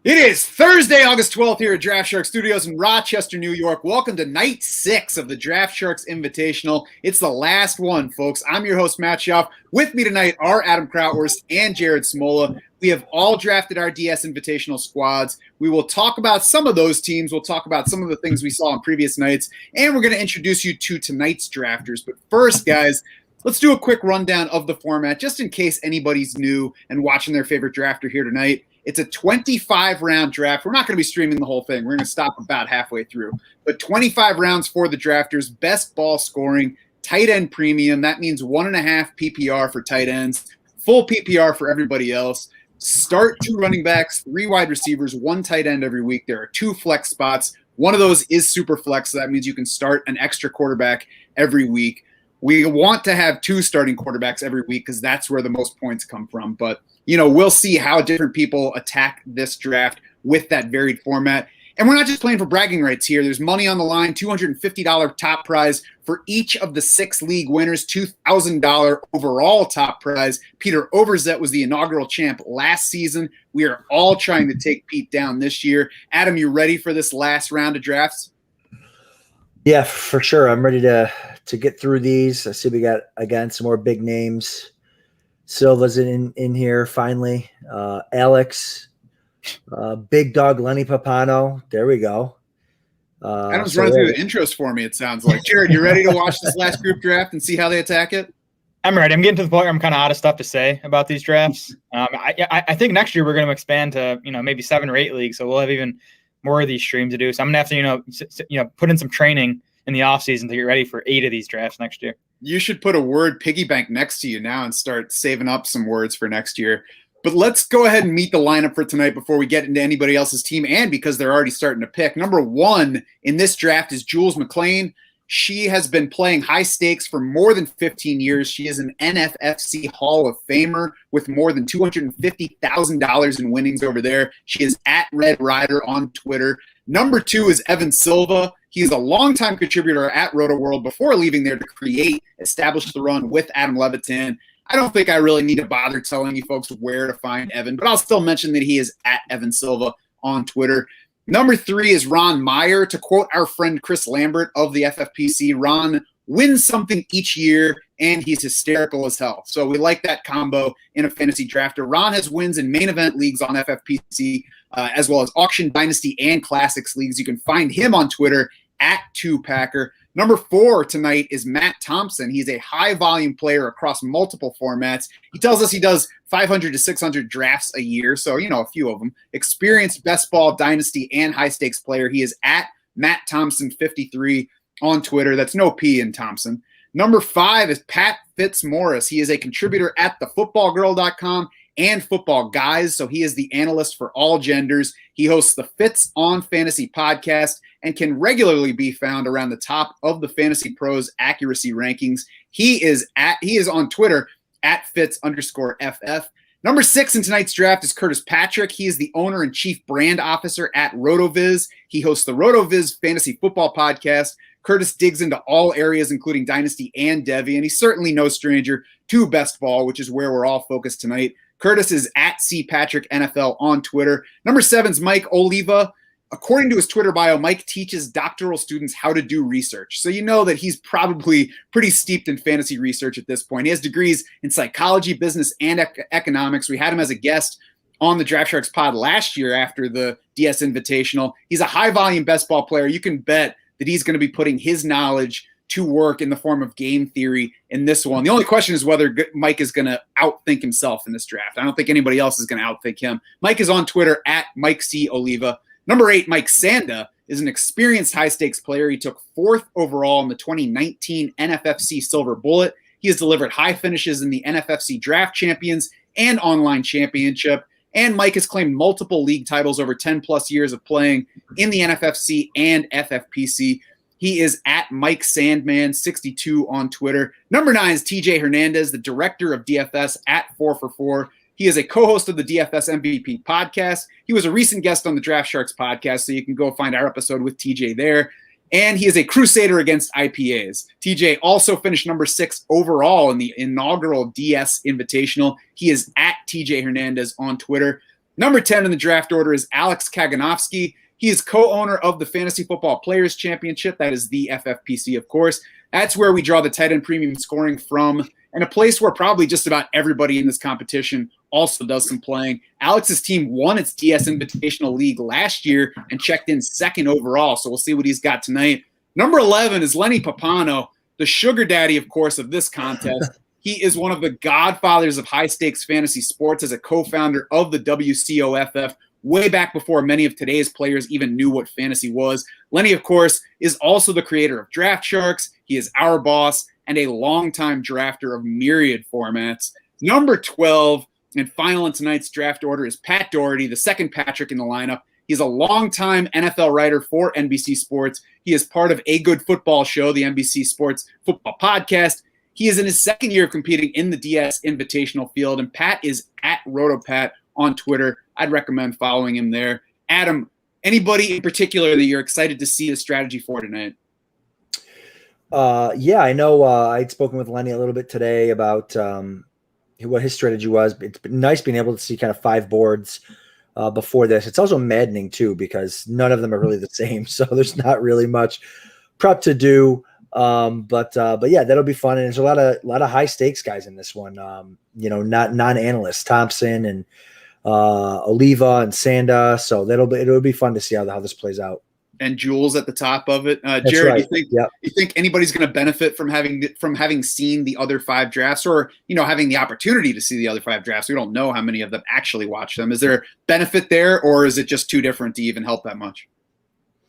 It is Thursday, August 12th here at Draft Shark Studios in Rochester, New York. Welcome to night 6 of the Draft Sharks Invitational. It's the last one, folks. I'm your host, Matt Schauf. With me tonight are Adam Krautwurst and Jared Smola. We have all drafted our DS Invitational squads. We will talk about some of those teams. We'll talk about some of the things we saw on previous nights. And we're going to introduce you to tonight's drafters. But first, guys, let's do a quick rundown of the format, just in case anybody's new and watching their favorite drafter here tonight. It's a 25-round draft. We're not going to be streaming the whole thing. We're going to stop about halfway through. But 25 rounds for the drafters, best ball scoring, tight end premium. That means 1.5 PPR for tight ends, full PPR for everybody else. Start 2 running backs, 3 wide receivers, 1 tight end every week. There are 2 flex spots. One of those is super flex, so that means you can start an extra quarterback every week. We want to have 2 starting quarterbacks every week because that's where the most points come from. But, you know, we'll see how different people attack this draft with that varied format. And we're not just playing for bragging rights here. There's money on the line, $250 top prize for each of the 6 league winners, $2,000 overall top prize. Peter Overzet was the inaugural champ last season. We are all trying to take Pete down this year. Adam, you ready for this last round of drafts? Yeah, for sure. I'm ready to get through these. I see we got, again, some more big names. Silva's in here finally. Alex, big dog Lenny Papano. There we go. Adam's running through the intros for me, it sounds like. Jared, you ready to watch this last group draft and see how they attack it? I'm ready. I'm getting to the point where I'm kind of out of stuff to say about these drafts. I think next year we're going to expand to, maybe 7 or 8 leagues, so we'll have even more of these streams to do. So I'm going to have to, put in some training in the offseason to get ready for 8 of these drafts next year. You should put a word piggy bank next to you now and start saving up some words for next year. But let's go ahead and meet the lineup for tonight before we get into anybody else's team, and because they're already starting to pick. Number 1 in this draft is Jules McClain. She has been playing high stakes for more than 15 years. She is an NFFC Hall of Famer with more than $250,000 in winnings over there. She is at Red Rider on Twitter. Number 2 is Evan Silva. He is a longtime contributor at RotoWorld before leaving there to establish the run with Adam Levitan. I don't think I really need to bother telling you folks where to find Evan, but I'll still mention that he is at Evan Silva on Twitter. Number 3 is Ron Meyer. To quote our friend Chris Lambert of the FFPC, Ron wins something each year, and he's hysterical as hell. So we like that combo in a fantasy drafter. Ron has wins in main event leagues on FFPC, as well as auction, dynasty, and classics leagues. You can find him on Twitter at 2Packer. Number 4 tonight is Matt Thompson. He's a high-volume player across multiple formats. He tells us he does 500 to 600 drafts a year, so, a few of them. Experienced best ball, dynasty, and high-stakes player. He is at Matt Thompson 53 on Twitter. That's no P in Thompson. Number 5 is Pat Fitzmaurice. He is a contributor at thefootballgirl.com and Football Guys, so he is the analyst for all genders. He hosts the Fitz on Fantasy podcast and can regularly be found around the top of the Fantasy Pros accuracy rankings. He is on Twitter at Fitz_FF. Number 6 in tonight's draft is Curtis Patrick. He is the owner and chief brand officer at RotoViz. He hosts the RotoViz Fantasy Football podcast. Curtis digs into all areas, including Dynasty and Devy, and he's certainly no stranger to best ball, which is where we're all focused tonight. Curtis is at CPatrickNFL on Twitter. Number 7 is Mike Oliva. According to his Twitter bio, Mike teaches doctoral students how to do research. So you know that he's probably pretty steeped in fantasy research at this point. He has degrees in psychology, business, and economics. We had him as a guest on the Draft Sharks pod last year after the DS Invitational. He's a high-volume best ball player. You can bet that he's going to be putting his knowledge to work in the form of game theory in this one. The only question is whether Mike is going to outthink himself in this draft. I don't think anybody else is going to outthink him. Mike is on Twitter at Mike C. Oliva. Number 8, Mike Sanda, is an experienced high-stakes player. He took 4th overall in the 2019 NFFC Silver Bullet. He has delivered high finishes in the NFFC Draft Champions and Online Championship. And Mike has claimed multiple league titles over 10-plus years of playing in the NFFC and FFPC. He is at Mike Sandman62 on Twitter. Number 9 is TJ Hernandez, the director of DFS at 4for4. He is a co-host of the DFS MVP podcast. He was a recent guest on the Draft Sharks podcast, so you can go find our episode with TJ there. And he is a crusader against IPAs. TJ also finished number 6 overall in the inaugural DS Invitational. He is at TJ Hernandez on Twitter. Number 10 in the draft order is Alex Kaganovsky. He is co-owner of the Fantasy Football Players Championship. That is the FFPC, of course. That's where we draw the tight end premium scoring from, and a place where probably just about everybody in this competition also does some playing. Alex's team won its DS Invitational League last year and checked in second overall, so we'll see what he's got tonight. Number 11 is Lenny Papano, the sugar daddy, of course, of this contest. He is one of the godfathers of high-stakes fantasy sports as a co-founder of the WCOFF way back before many of today's players even knew what fantasy was. Lenny, of course, is also the creator of Draft Sharks. He is our boss and a longtime drafter of myriad formats. Number 12 and final in tonight's draft order is Pat Doherty, the second Patrick in the lineup. He's a longtime NFL writer for NBC Sports. He is part of A Good Football Show, the NBC Sports football podcast. He is in his second year of competing in the DS Invitational field, and Pat is at RotoPat on Twitter. I'd recommend following him there. Adam, anybody in particular that you're excited to see a strategy for tonight? Yeah, I know I'd spoken with Lenny a little bit today about what his strategy was. It's been nice being able to see kind of 5 boards before this. It's also maddening, too, because none of them are really the same, so there's not really much prep to do. But yeah, that'll be fun. And there's a lot of high stakes guys in this one. Not non-analysts, Thompson and Oliva and Sanda. So it'll be fun to see how this plays out. And Jules at the top of it. Jared, right. You think anybody's going to benefit from having seen the other 5 drafts, or having the opportunity to see the other 5 drafts? We don't know how many of them actually watch them. Is there benefit there, or is it just too different to even help that much?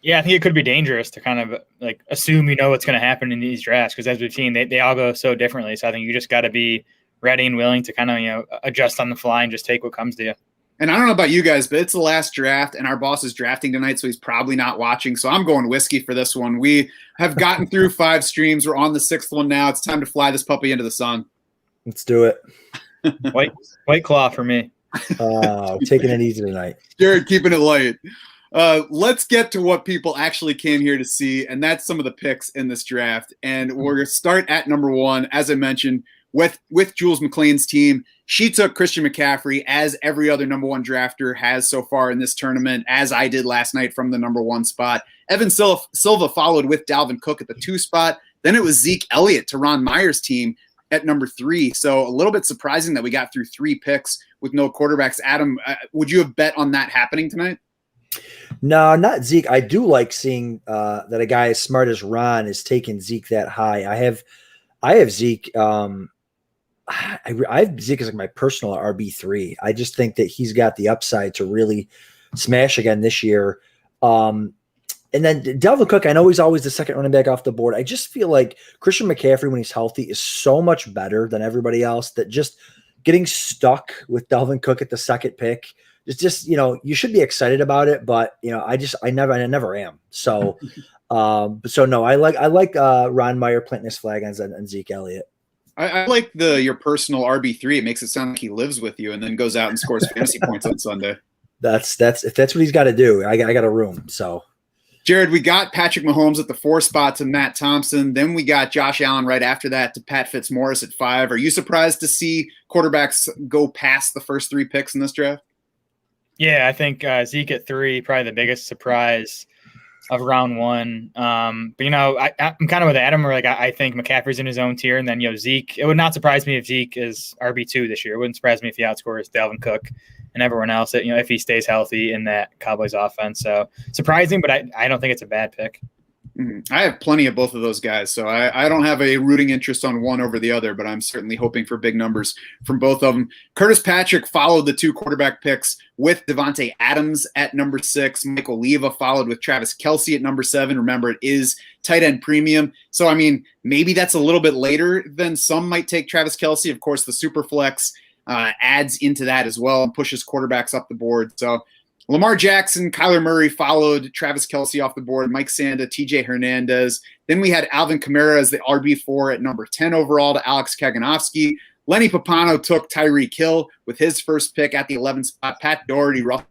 Yeah, I think it could be dangerous to kind of like assume what's going to happen in these drafts, because as we've seen, they all go so differently. So I think you just got to be ready and willing to kind of adjust on the fly and just take what comes to you. And I don't know about you guys, but it's the last draft, and our boss is drafting tonight, so he's probably not watching. So I'm going whiskey for this one. We have gotten through 5 streams. We're on the 6th one now. It's time to fly this puppy into the sun. Let's do it. White claw for me. Taking it easy tonight. Jared, keeping it light. Let's get to what people actually came here to see, and that's some of the picks in this draft. And we're going to start at number 1, as I mentioned, with Jules McLean's team. She took Christian McCaffrey, as every other number 1 drafter has so far in this tournament, as I did last night from the number 1 spot. Evan Silva followed with Dalvin Cook at the 2 spot. Then it was Zeke Elliott to Ron Meyer's team at number 3. So a little bit surprising that we got through 3 picks with no quarterbacks. Adam, would you have bet on that happening tonight? No, not Zeke. I do like seeing that a guy as smart as Ron is taking Zeke that high. I have Zeke. I have Zeke as like my personal RB3. I just think that he's got the upside to really smash again this year. And then Dalvin Cook, I know he's always the second running back off the board. I just feel like Christian McCaffrey, when he's healthy, is so much better than everybody else that just getting stuck with Dalvin Cook at the second pick, it's just, you should be excited about it, but I never am. So, no, I like Ron Meyer planting his flag on Zeke Elliott. I like your personal RB3. It makes it sound like he lives with you and then goes out and scores fantasy points on Sunday. That's if that's what he's got to do. I got a room. So, Jared, we got Patrick Mahomes at the 4 spot to Matt Thompson. Then we got Josh Allen right after that to Pat Fitzmaurice at 5. Are you surprised to see quarterbacks go past the first 3 picks in this draft? Yeah, I think Zeke at 3, probably the biggest surprise of round 1. But I'm kind of with Adam, where I think McCaffrey's in his own tier, and then Zeke. It would not surprise me if Zeke is RB2 this year. It wouldn't surprise me if he outscores Dalvin Cook and everyone else. If he stays healthy in that Cowboys offense. So surprising, but I don't think it's a bad pick. I have plenty of both of those guys, so I don't have a rooting interest on one over the other, but I'm certainly hoping for big numbers from both of them. Curtis Patrick followed the 2 quarterback picks with Devontae Adams at number 6. Mike Oliva followed with Travis Kelce at number 7. Remember, it is tight end premium. So, maybe that's a little bit later than some might take Travis Kelce. Of course, the Superflex adds into that as well and pushes quarterbacks up the board. So, Lamar Jackson, Kyler Murray followed Travis Kelce off the board, Mike Sanda, TJ Hernandez. Then we had Alvin Kamara as the RB4 at number 10 overall to Alex Kaganovsky. Lenny Papano took Tyreek Hill with his first pick at the 11th spot. Pat Doherty, Russell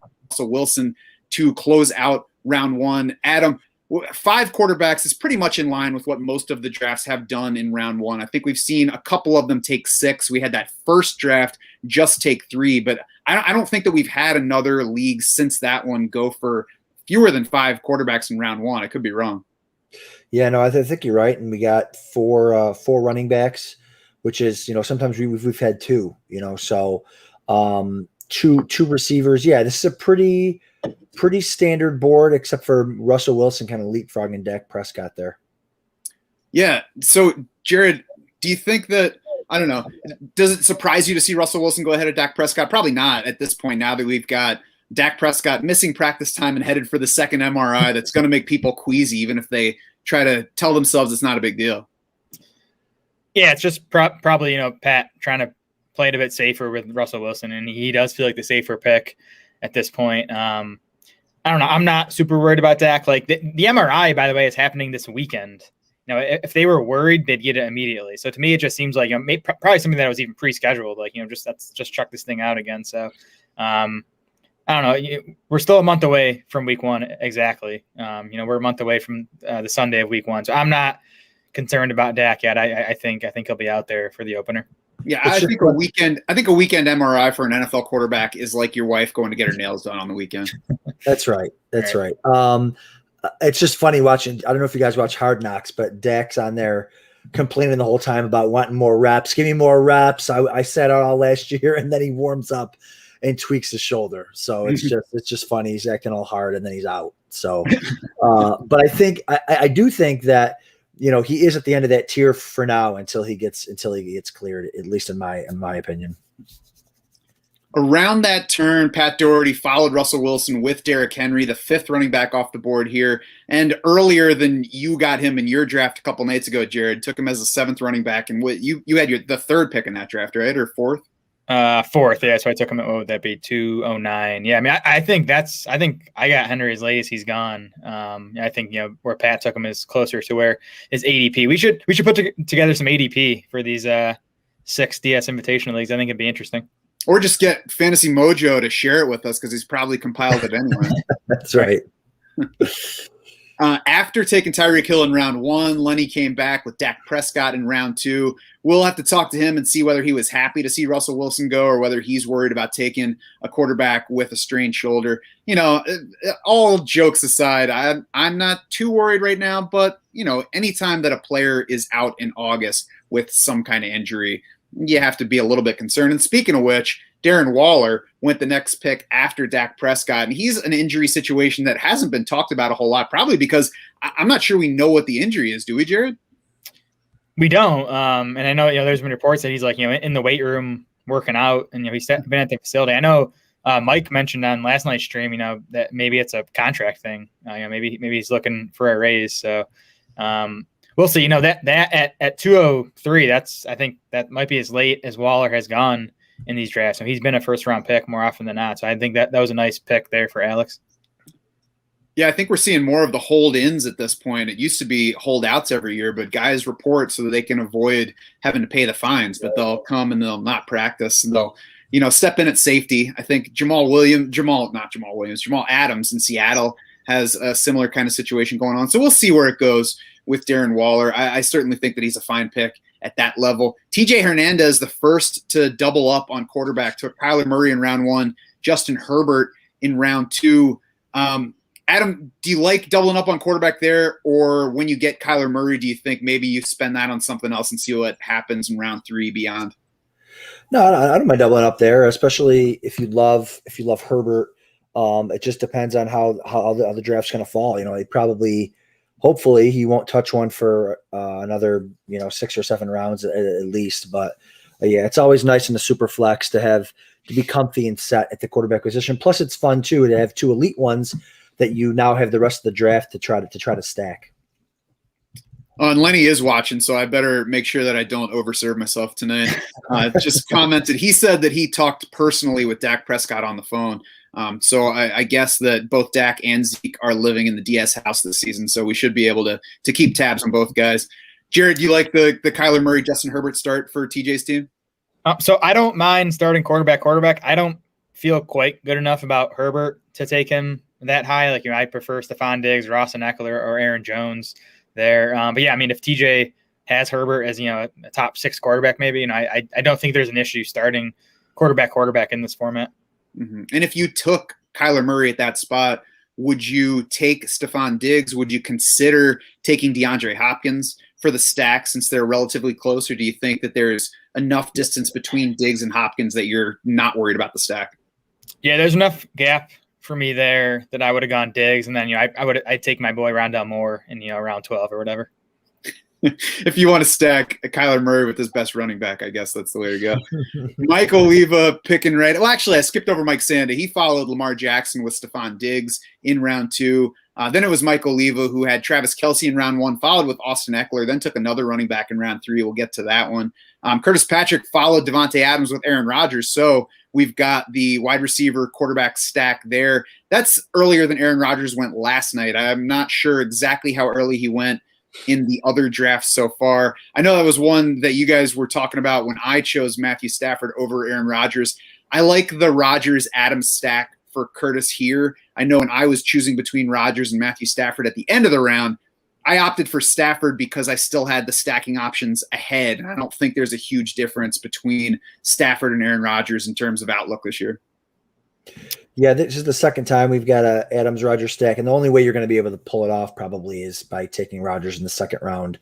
Wilson to close out round 1. Adam, 5 quarterbacks is pretty much in line with what most of the drafts have done in round 1. I think we've seen a couple of them take 6. We had that first draft just take 3, but I don't think that we've had another league since that one go for fewer than 5 quarterbacks in round 1. I could be wrong. Yeah, no, I think you're right. And we got 4 running backs, which is, sometimes we've had 2, so two receivers. Yeah, this is a pretty standard board, except for Russell Wilson kind of leapfrogging Dak Prescott there. Yeah. So, Jared, do you think that, I don't know, does it surprise you to see Russell Wilson go ahead of Dak Prescott? Probably not at this point, now that we've got Dak Prescott missing practice time and headed for the second MRI. That's going to make people queasy, even if they try to tell themselves it's not a big deal. Yeah, it's just probably, Pat trying to play it a bit safer with Russell Wilson, and he does feel like the safer pick at this point. I don't know. I'm not super worried about Dak. Like the MRI, by the way, is happening this weekend. If they were worried, they'd get it immediately. So to me, it just seems like probably something that was even pre-scheduled. Like let's just check this thing out again. So I don't know. We're still a month away from week 1 exactly. We're a month away from the Sunday of week 1. So I'm not concerned about Dak yet. I think he'll be out there for the opener. Yeah, I think a weekend MRI for an NFL quarterback is like your wife going to get her nails done on the weekend. That's right. That's right. It's just funny watching. I don't know if you guys watch Hard Knocks, but Dak's on there complaining the whole time about wanting more reps. Give me more reps. I sat out all last year, and then he warms up and tweaks his shoulder. So it's just funny. He's acting all hard, and then he's out. So, but I do think that he is at the end of that tier for now until he gets cleared, at least in my opinion. Around that turn, Pat Doherty followed Russell Wilson with Derrick Henry, the 5th running back off the board here. And earlier than you got him in your draft a couple nights ago, Jared, took him as a 7th running back. And you had the 3rd pick in that draft, right? Or 4th? 4th, yeah. So I took him at, what would that be, 209? Yeah, I mean, I think I got Henry as late as he's gone. I think where Pat took him is closer to where his ADP. We should put together some ADP for these 6 DS Invitational leagues. I think it'd be interesting. Or just get Fantasy Mojo to share it with us, because he's probably compiled it anyway. That's right. After taking Tyreek Hill in round 1, Lenny came back with Dak Prescott in round 2. We'll have to talk to him and see whether he was happy to see Russell Wilson go or whether he's worried about taking a quarterback with a strained shoulder. All jokes aside, I'm not too worried right now, but, anytime that a player is out in August with some kind of injury, you have to be a little bit concerned. And speaking of which, Darren Waller went the next pick after Dak Prescott, and he's an injury situation that hasn't been talked about a whole lot, probably because I'm not sure we know what the injury is. Do we, Jared? We don't. And I know, there's been reports that he's like, in the weight room working out, and, he's been at the facility. I know Mike mentioned on last night's stream, that maybe it's a contract thing. Maybe he's looking for a raise. So we'll see. That at 203, I think that might be as late as Waller has gone in these drafts. So he's been a 1st-round pick more often than not. So I think that was a nice pick there for Alex. Yeah, I think we're seeing more of the hold-ins at this point. It used to be holdouts every year, but guys report so that they can avoid having to pay the fines. But they'll come and they'll not practice, and they'll step in at safety. I think Jamal Adams in Seattle has a similar kind of situation going on. So we'll see where it goes with Darren Waller. I certainly think that he's a fine pick at that level. TJ Hernandez, the first to double up on quarterback, took Kyler Murray in round 1, Justin Herbert in round 2. Adam, do you like doubling up on quarterback there? Or when you get Kyler Murray, do you think maybe you spend that on something else and see what happens in round 3 beyond? No, I don't mind doubling up there, especially if you love Herbert. It just depends on how the draft's going to fall. Hopefully he won't touch one for another 6 or 7 rounds at least. But yeah, it's always nice in the super flex to be comfy and set at the quarterback position. Plus, it's fun too to have 2 elite ones that you now have the rest of the draft to try to stack. And Lenny is watching, so I better make sure that I don't overserve myself tonight. Just commented. He said that he talked personally with Dak Prescott on the phone. So I guess that both Dak and Zeke are living in the DS house this season, so we should be able to keep tabs on both guys. Jared, do you like the Kyler Murray, Justin Herbert start for TJ's team? So I don't mind starting quarterback. I don't feel quite good enough about Herbert to take him that high. Like, I prefer Stephon Diggs, Ross and Eckler, or Aaron Jones there. But yeah, I mean, if TJ has Herbert as, a top 6 quarterback, maybe, I don't think there's an issue starting quarterback in this format. Mm-hmm. And if you took Kyler Murray at that spot, would you take Stephon Diggs? Would you consider taking DeAndre Hopkins for the stack since they're relatively close? Or do you think that there's enough distance between Diggs and Hopkins that you're not worried about the stack? Yeah, there's enough gap for me there that I would have gone Diggs. And then, I'd take my boy Rondell Moore in, round 12 or whatever. If you want to stack Kyler Murray with his best running back, I guess that's the way to go. Mike Oliva picking right. Well, actually, I skipped over Mike Sanda. He followed Lamar Jackson with Stephon Diggs in round 2. Then it was Mike Oliva who had Travis Kelce in round 1, followed with Austin Eckler, then took another running back in round 3. We'll get to that one. Curtis Patrick followed Devontae Adams with Aaron Rodgers. So we've got the wide receiver quarterback stack there. That's earlier than Aaron Rodgers went last night. I'm not sure exactly how early he went in the other drafts so far. I know that was one that you guys were talking about when I chose Matthew Stafford over Aaron Rodgers. I like the Rodgers-Adams stack for Curtis here. I know when I was choosing between Rodgers and Matthew Stafford at the end of the round, I opted for Stafford because I still had the stacking options ahead. And I don't think there's a huge difference between Stafford and Aaron Rodgers in terms of outlook this year. Yeah, this is the second time we've got a Adams-Rodgers stack, and the only way you're going to be able to pull it off probably is by taking Rodgers in the second round.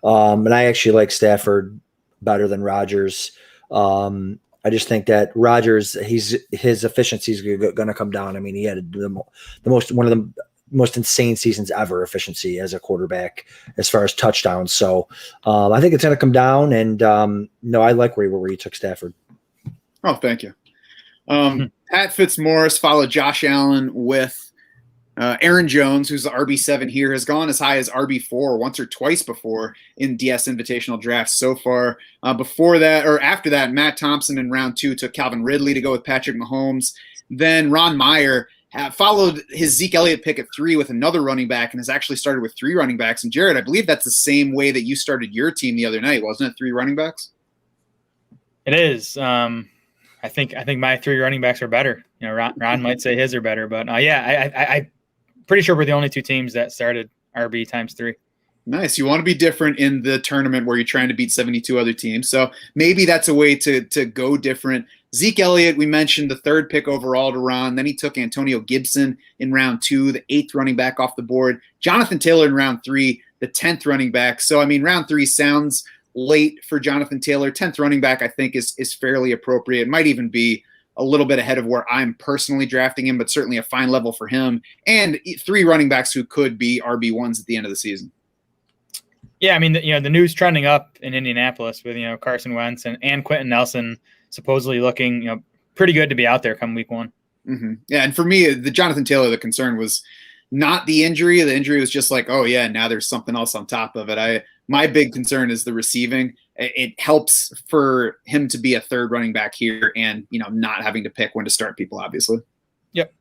And I actually like Stafford better than Rodgers. I just think that Rodgers, his efficiency is going to come down. I mean, he had one of the most insane seasons ever efficiency as a quarterback as far as touchdowns. So I think it's going to come down, and no, I like where you took Stafford. Oh, thank you. Pat Fitzmaurice followed Josh Allen with Aaron Jones, who's the RB7 here, has gone as high as RB4 once or twice before in DS Invitational drafts so far. Before that, or after that, Matt Thompson in round 2 took Calvin Ridley to go with Patrick Mahomes. Then Ron Meyer followed his Zeke Elliott pick at 3 with another running back and has actually started with 3 running backs. And Jared, I believe that's the same way that you started your team the other night, wasn't it? 3 running backs? It is. I think my 3 running backs are better. Ron might say his are better, but I'm pretty sure we're the only 2 teams that started RB times 3. Nice. You want to be different in the tournament where you're trying to beat 72 other teams. So maybe that's a way to go different. Zeke Elliott, we mentioned the 3rd pick overall to Ron. Then he took Antonio Gibson in round 2, the 8th running back off the board. Jonathan Taylor in round 3, the 10th running back. So, I mean, round 3 sounds late for Jonathan Taylor. 10th running back, I think, is fairly appropriate. It might even be a little bit ahead of where I'm personally drafting him, but certainly a fine level for him. And 3 running backs who could be RB1s at the end of the season. Yeah, I mean, the news trending up in Indianapolis with, Carson Wentz and Quentin Nelson supposedly looking, pretty good to be out there come week 1. Mm-hmm. Yeah, and for me, the Jonathan Taylor, the concern was not the injury. The injury was just like, oh, yeah, now there's something else on top of it. My big concern is the receiving. It helps for him to be a 3rd running back here and, not having to pick when to start people, obviously. Yep.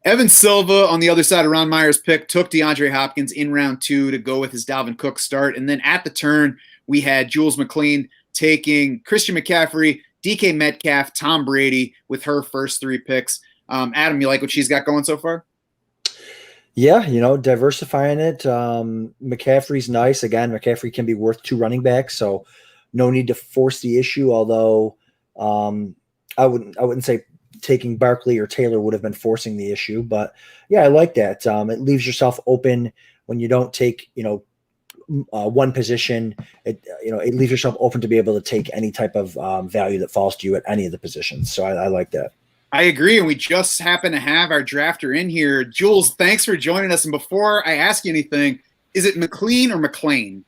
Evan Silva on the other side of Ron Meyer's pick took DeAndre Hopkins in round 2 to go with his Dalvin Cook start. And then at the turn, we had Jules McLean taking Christian McCaffrey, DK Metcalf, Tom Brady with her first 3 picks. Adam, you like what she's got going so far? Yeah, diversifying it. McCaffrey's nice. Again, McCaffrey can be worth 2 running backs, so no need to force the issue. Although I wouldn't say taking Barkley or Taylor would have been forcing the issue, but yeah, I like that. It leaves yourself open when you don't take one position. It leaves yourself open to be able to take any type of value that falls to you at any of the positions. So I like that. I agree, and we just happen to have our drafter in here. Jules, thanks for joining us. And before I ask you anything, is it McLean or McLean?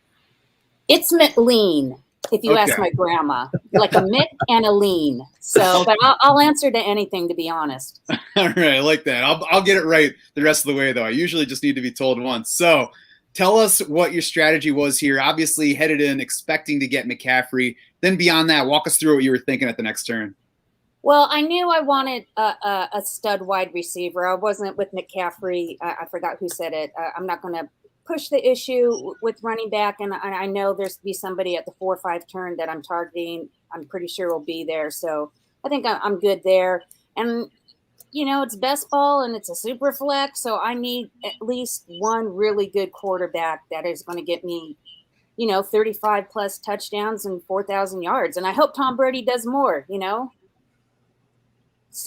It's McLean, if you ask my grandma. Like a Mick and a lean. So, but I'll answer to anything, to be honest. All right, I like that. I'll get it right the rest of the way, though. I usually just need to be told once. So tell us what your strategy was here. Obviously headed in expecting to get McCaffrey. Then beyond that, walk us through what you were thinking at the next turn. Well, I knew I wanted a stud wide receiver. I wasn't with McCaffrey. I forgot who said it. I'm not going to push the issue with running back, and I know there's to be somebody at the 4 or 5 turn that I'm targeting. I'm pretty sure will be there. So I think I'm good there. And, it's best ball and it's a super flex, so I need at least one really good quarterback that is going to get me, 35 plus touchdowns and 4,000 yards. And I hope Tom Brady does more, So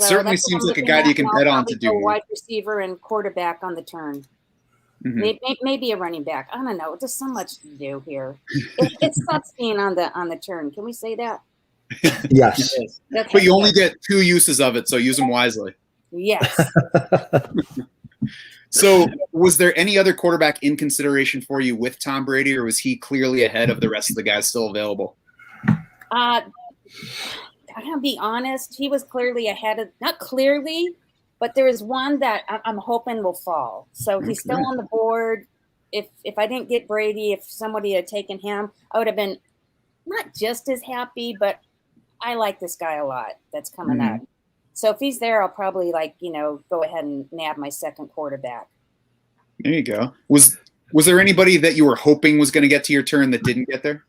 Certainly that's what seems I'm like a looking guy at, you can and I'll bet on probably to do go more. wide receiver and quarterback on the turn. Maybe a running back. I don't know. There's so much to do here. It sucks being on the turn. Can we say that? Yes. Okay, But you only get 2 uses of it, so use them wisely. Yes. So was there any other quarterback in consideration for you with Tom Brady, or was he clearly ahead of the rest of the guys still available? I'm going to be honest. He was clearly ahead of – not clearly, but there is one that I'm hoping will fall. So he's still on the board. If I didn't get Brady, if somebody had taken him, I would have been not just as happy, but I like this guy a lot that's coming up. So if he's there, I'll probably go ahead and nab my second quarterback. There you go. Was there anybody that you were hoping was going to get to your turn that didn't get there?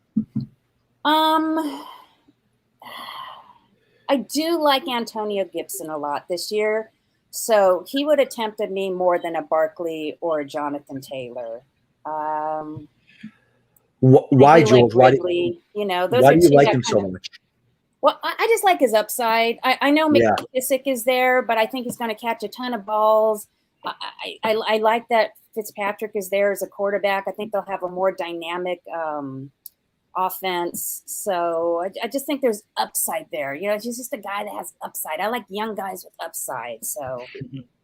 I do like Antonio Gibson a lot this year. So he would have tempted me more than a Barkley or a Jonathan Taylor. Why, Jules? Why do you like him so much? Well, I just like his upside. I know McKissick is there, but I think he's going to catch a ton of balls. I like that Fitzpatrick is there as a quarterback. I think they'll have a more dynamic offense. So I just think there's upside there. He's just a guy that has upside. I like young guys with upside. So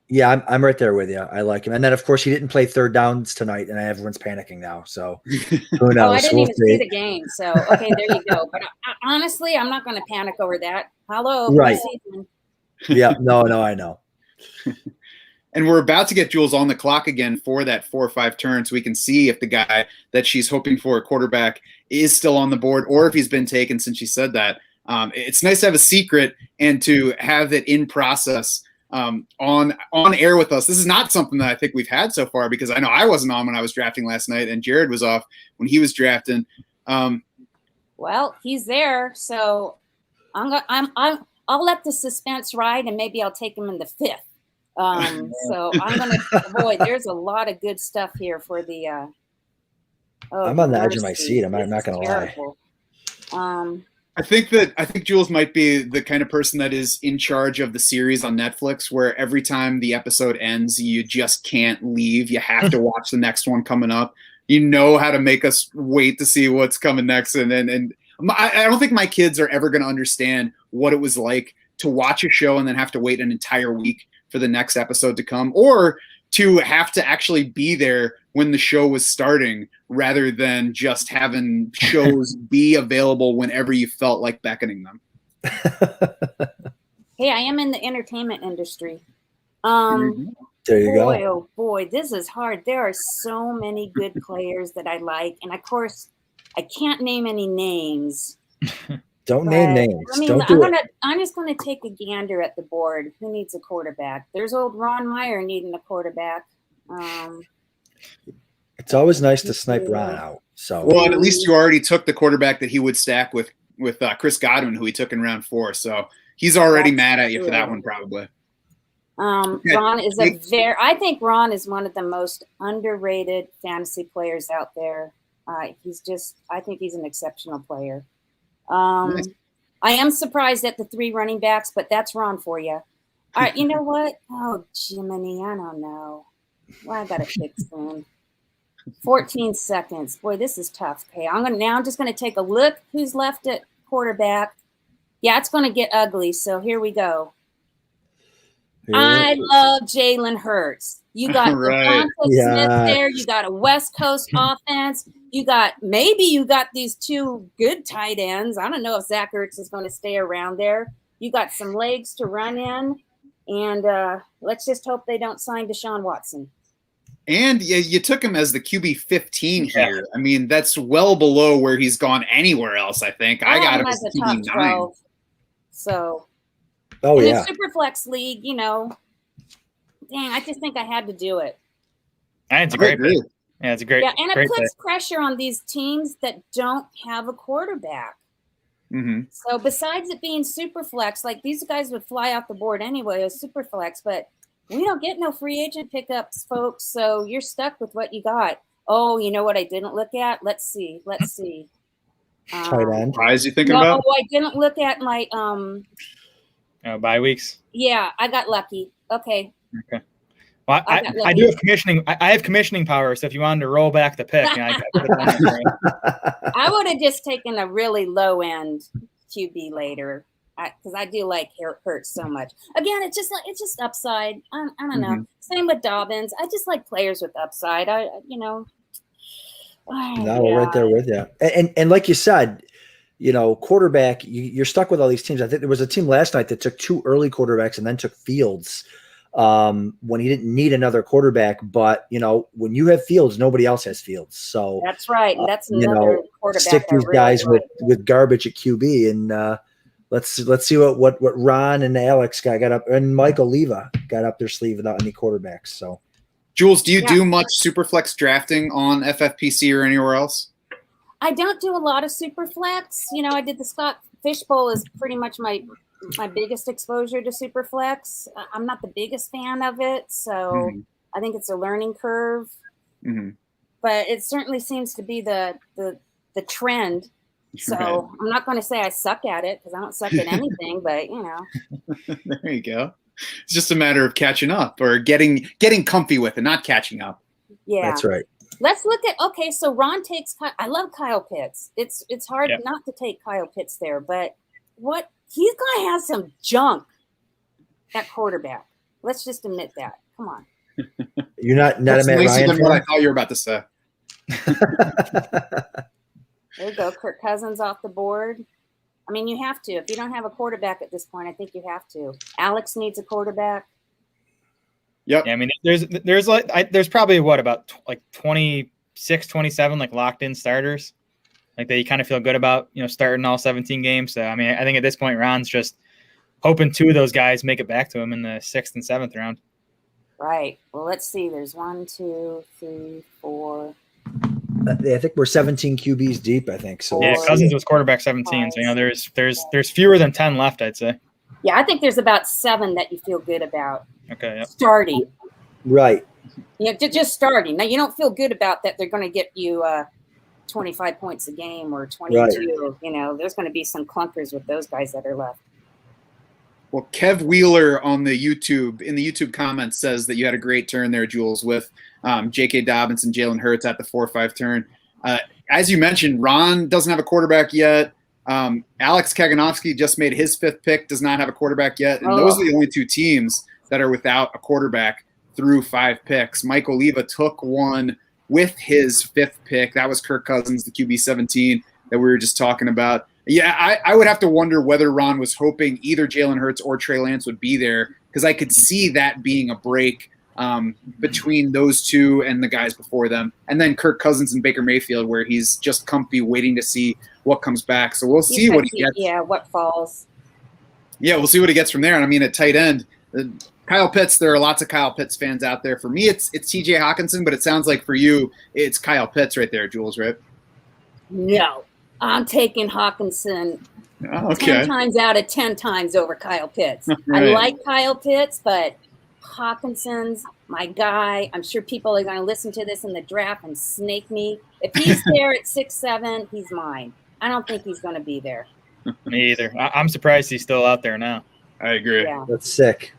yeah, I'm right there with you. I like him. And then, of course, he didn't play third downs tonight, and everyone's panicking now. So who knows? I didn't even see the game. So, okay, there you go. But honestly, I'm not going to panic over that. Hello. Right. Yeah, no, I know. And we're about to get Jules on the clock again for that 4 or 5 turn, so we can see if the guy that she's hoping for, a quarterback, is still on the board or if he's been taken since she said that. It's nice to have a secret and to have it in process on air with us. This is not something that I think we've had so far, because I know I wasn't on when I was drafting last night, and Jared was off when he was drafting. Well, he's there, so I'll let the suspense ride, and maybe I'll take him in the 5th. So I'm gonna. Boy, there's a lot of good stuff here for the. I'm on the edge of my seat. I'm not gonna lie. I think Jules might be the kind of person that is in charge of the series on Netflix, where every time the episode ends, you just can't leave. You have to watch the next one coming up. You know how to make us wait to see what's coming next. And I don't think my kids are ever going to understand what it was like to watch a show and then have to wait an entire week for the next episode to come, or to have to actually be there when the show was starting, rather than just having shows be available whenever you felt like beckoning them. Hey, I am in the entertainment industry. There you go. Oh boy, this is hard. There are so many good players that I like, and of course, I can't name any names. Don't name names. I'm just gonna take a gander at the board. Who needs a quarterback? There's old Ron Meyer needing a quarterback. It's always nice to snipe Ron out. So well, and at least you already took the quarterback that he would stack with Chris Godwin, who he took in round 4. So he's already mad at you for that one, probably. Ron is I think Ron is one of the most underrated fantasy players out there. I think he's an exceptional player. Nice. I am surprised at the 3 running backs, but that's Ron for you. All right, you know what? Oh, Jiminy, I don't know. Well, I got to pick soon. 14 seconds. Boy, this is tough. Okay, I'm just going to take a look who's left at quarterback. Yeah, it's going to get ugly, so here we go. I love Jalen Hurts. You got Devonta Smith there. You got a West Coast offense. You got these 2 good tight ends. I don't know if Zach Ertz is going to stay around there. You got some legs to run in, and let's just hope they don't sign Deshaun Watson. And you took him as the QB 15 here. I mean, that's well below where he's gone anywhere else, I think. I got him as a top 12. So, in a super flex league, dang, I just think I had to do it. And it's a great pick. Yeah, and it puts pressure on these teams that don't have a quarterback. Mm-hmm. So besides it being super flex, like these guys would fly off the board anyway as super flex, but we don't get no free agent pickups, folks. So you're stuck with what you got. Oh, you know what I didn't look at? Let's see. Tight end. Why is you thinking about? Oh, I didn't look at my bye weeks. Yeah, I got lucky. Okay. Well, I do have commissioning. I have commissioning power. So if you wanted to roll back the pick, I I would have just taken a really low end QB later because I do like Hurts so much. Again, it's just upside. I don't know. Mm-hmm. Same with Dobbins. I just like players with upside. No, we're right there with you. And like you said, quarterback, you're stuck with all these teams. I think there was a team last night that took 2 early quarterbacks and then took Fields when he didn't need another quarterback. But, when you have Fields, nobody else has Fields. So that's right. And that's another quarterback. Stick these guys with garbage at QB. And let's see what Ron and Alex got up, and Mike Oliva got up their sleeve without any quarterbacks. So, Jules, do you do much Superflex drafting on FFPC or anywhere else? I don't do a lot of Superflex. I did the Scott Fishbowl is pretty much my biggest exposure to Superflex. I'm not the biggest fan of it, so I think it's a learning curve. Mm-hmm. But it certainly seems to be the trend. So right. I'm not going to say I suck at it because I don't suck at anything, but There you go. It's just a matter of catching up or getting comfy with it, not catching up. Yeah, that's right. Let's look at so Ron takes. I love Kyle Pitts. It's hard not to take Kyle Pitts there, but he's going to have some junk at quarterback. Let's just admit that. Come on. You're not a Matt Ryan fan? What I thought you were about to say. There you go. Kirk Cousins off the board. I mean, you have to. If you don't have a quarterback at this point, I think you have to. Alex needs a quarterback. Yep. Yeah, I mean, there's probably about 26, 27 locked in starters, that you kind of feel good about, starting all 17 games. So I mean, I think at this point, Ron's just hoping 2 of those guys make it back to him in the 6th and 7th round. Right. Well, let's see. There's 1, 2, 3, 4. I think we're 17 QBs deep. I think so. Yeah, Cousins was quarterback 17. So there's fewer than 10 left, I'd say. Yeah, I think there's about 7 that you feel good about. Okay. Yep. Starting. Right. Just starting. Now you don't feel good about that they're going to get you 25 points a game or 22. Right. There's going to be some clunkers with those guys that are left. Well, Kev Wheeler in the YouTube comments says that you had a great turn there, Jules, with J.K. Dobbins and Jalen Hurts at the 4-5 turn. As you mentioned, Ron doesn't have a quarterback yet. Alex Kaganovsky just made his 5th pick, does not have a quarterback yet. And those are the only 2 teams that are without a quarterback through 5 picks. Mike Oliva took one with his 5th pick. That was Kirk Cousins, the QB 17 that we were just talking about. Yeah, I would have to wonder whether Ron was hoping either Jalen Hurts or Trey Lance would be there, because I could see that being a break between those 2 and the guys before them. And then Kirk Cousins and Baker Mayfield, where he's just comfy waiting to see what comes back. So we'll see what he gets. Yeah, what falls. Yeah, we'll see what he gets from there. And I mean, at tight end, Kyle Pitts, there are lots of Kyle Pitts fans out there. For me, it's TJ Hawkinson, but it sounds like for you, it's Kyle Pitts right there, Jules, right? No, I'm taking Hawkinson 10 times out of 10 times over Kyle Pitts. Right. I like Kyle Pitts, but Hawkinson's my guy. I'm sure people are going to listen to this in the draft and snake me. If he's there at 6'7", he's mine. I don't think he's going to be there. Me either. I'm surprised he's still out there now. I agree. Yeah. That's sick.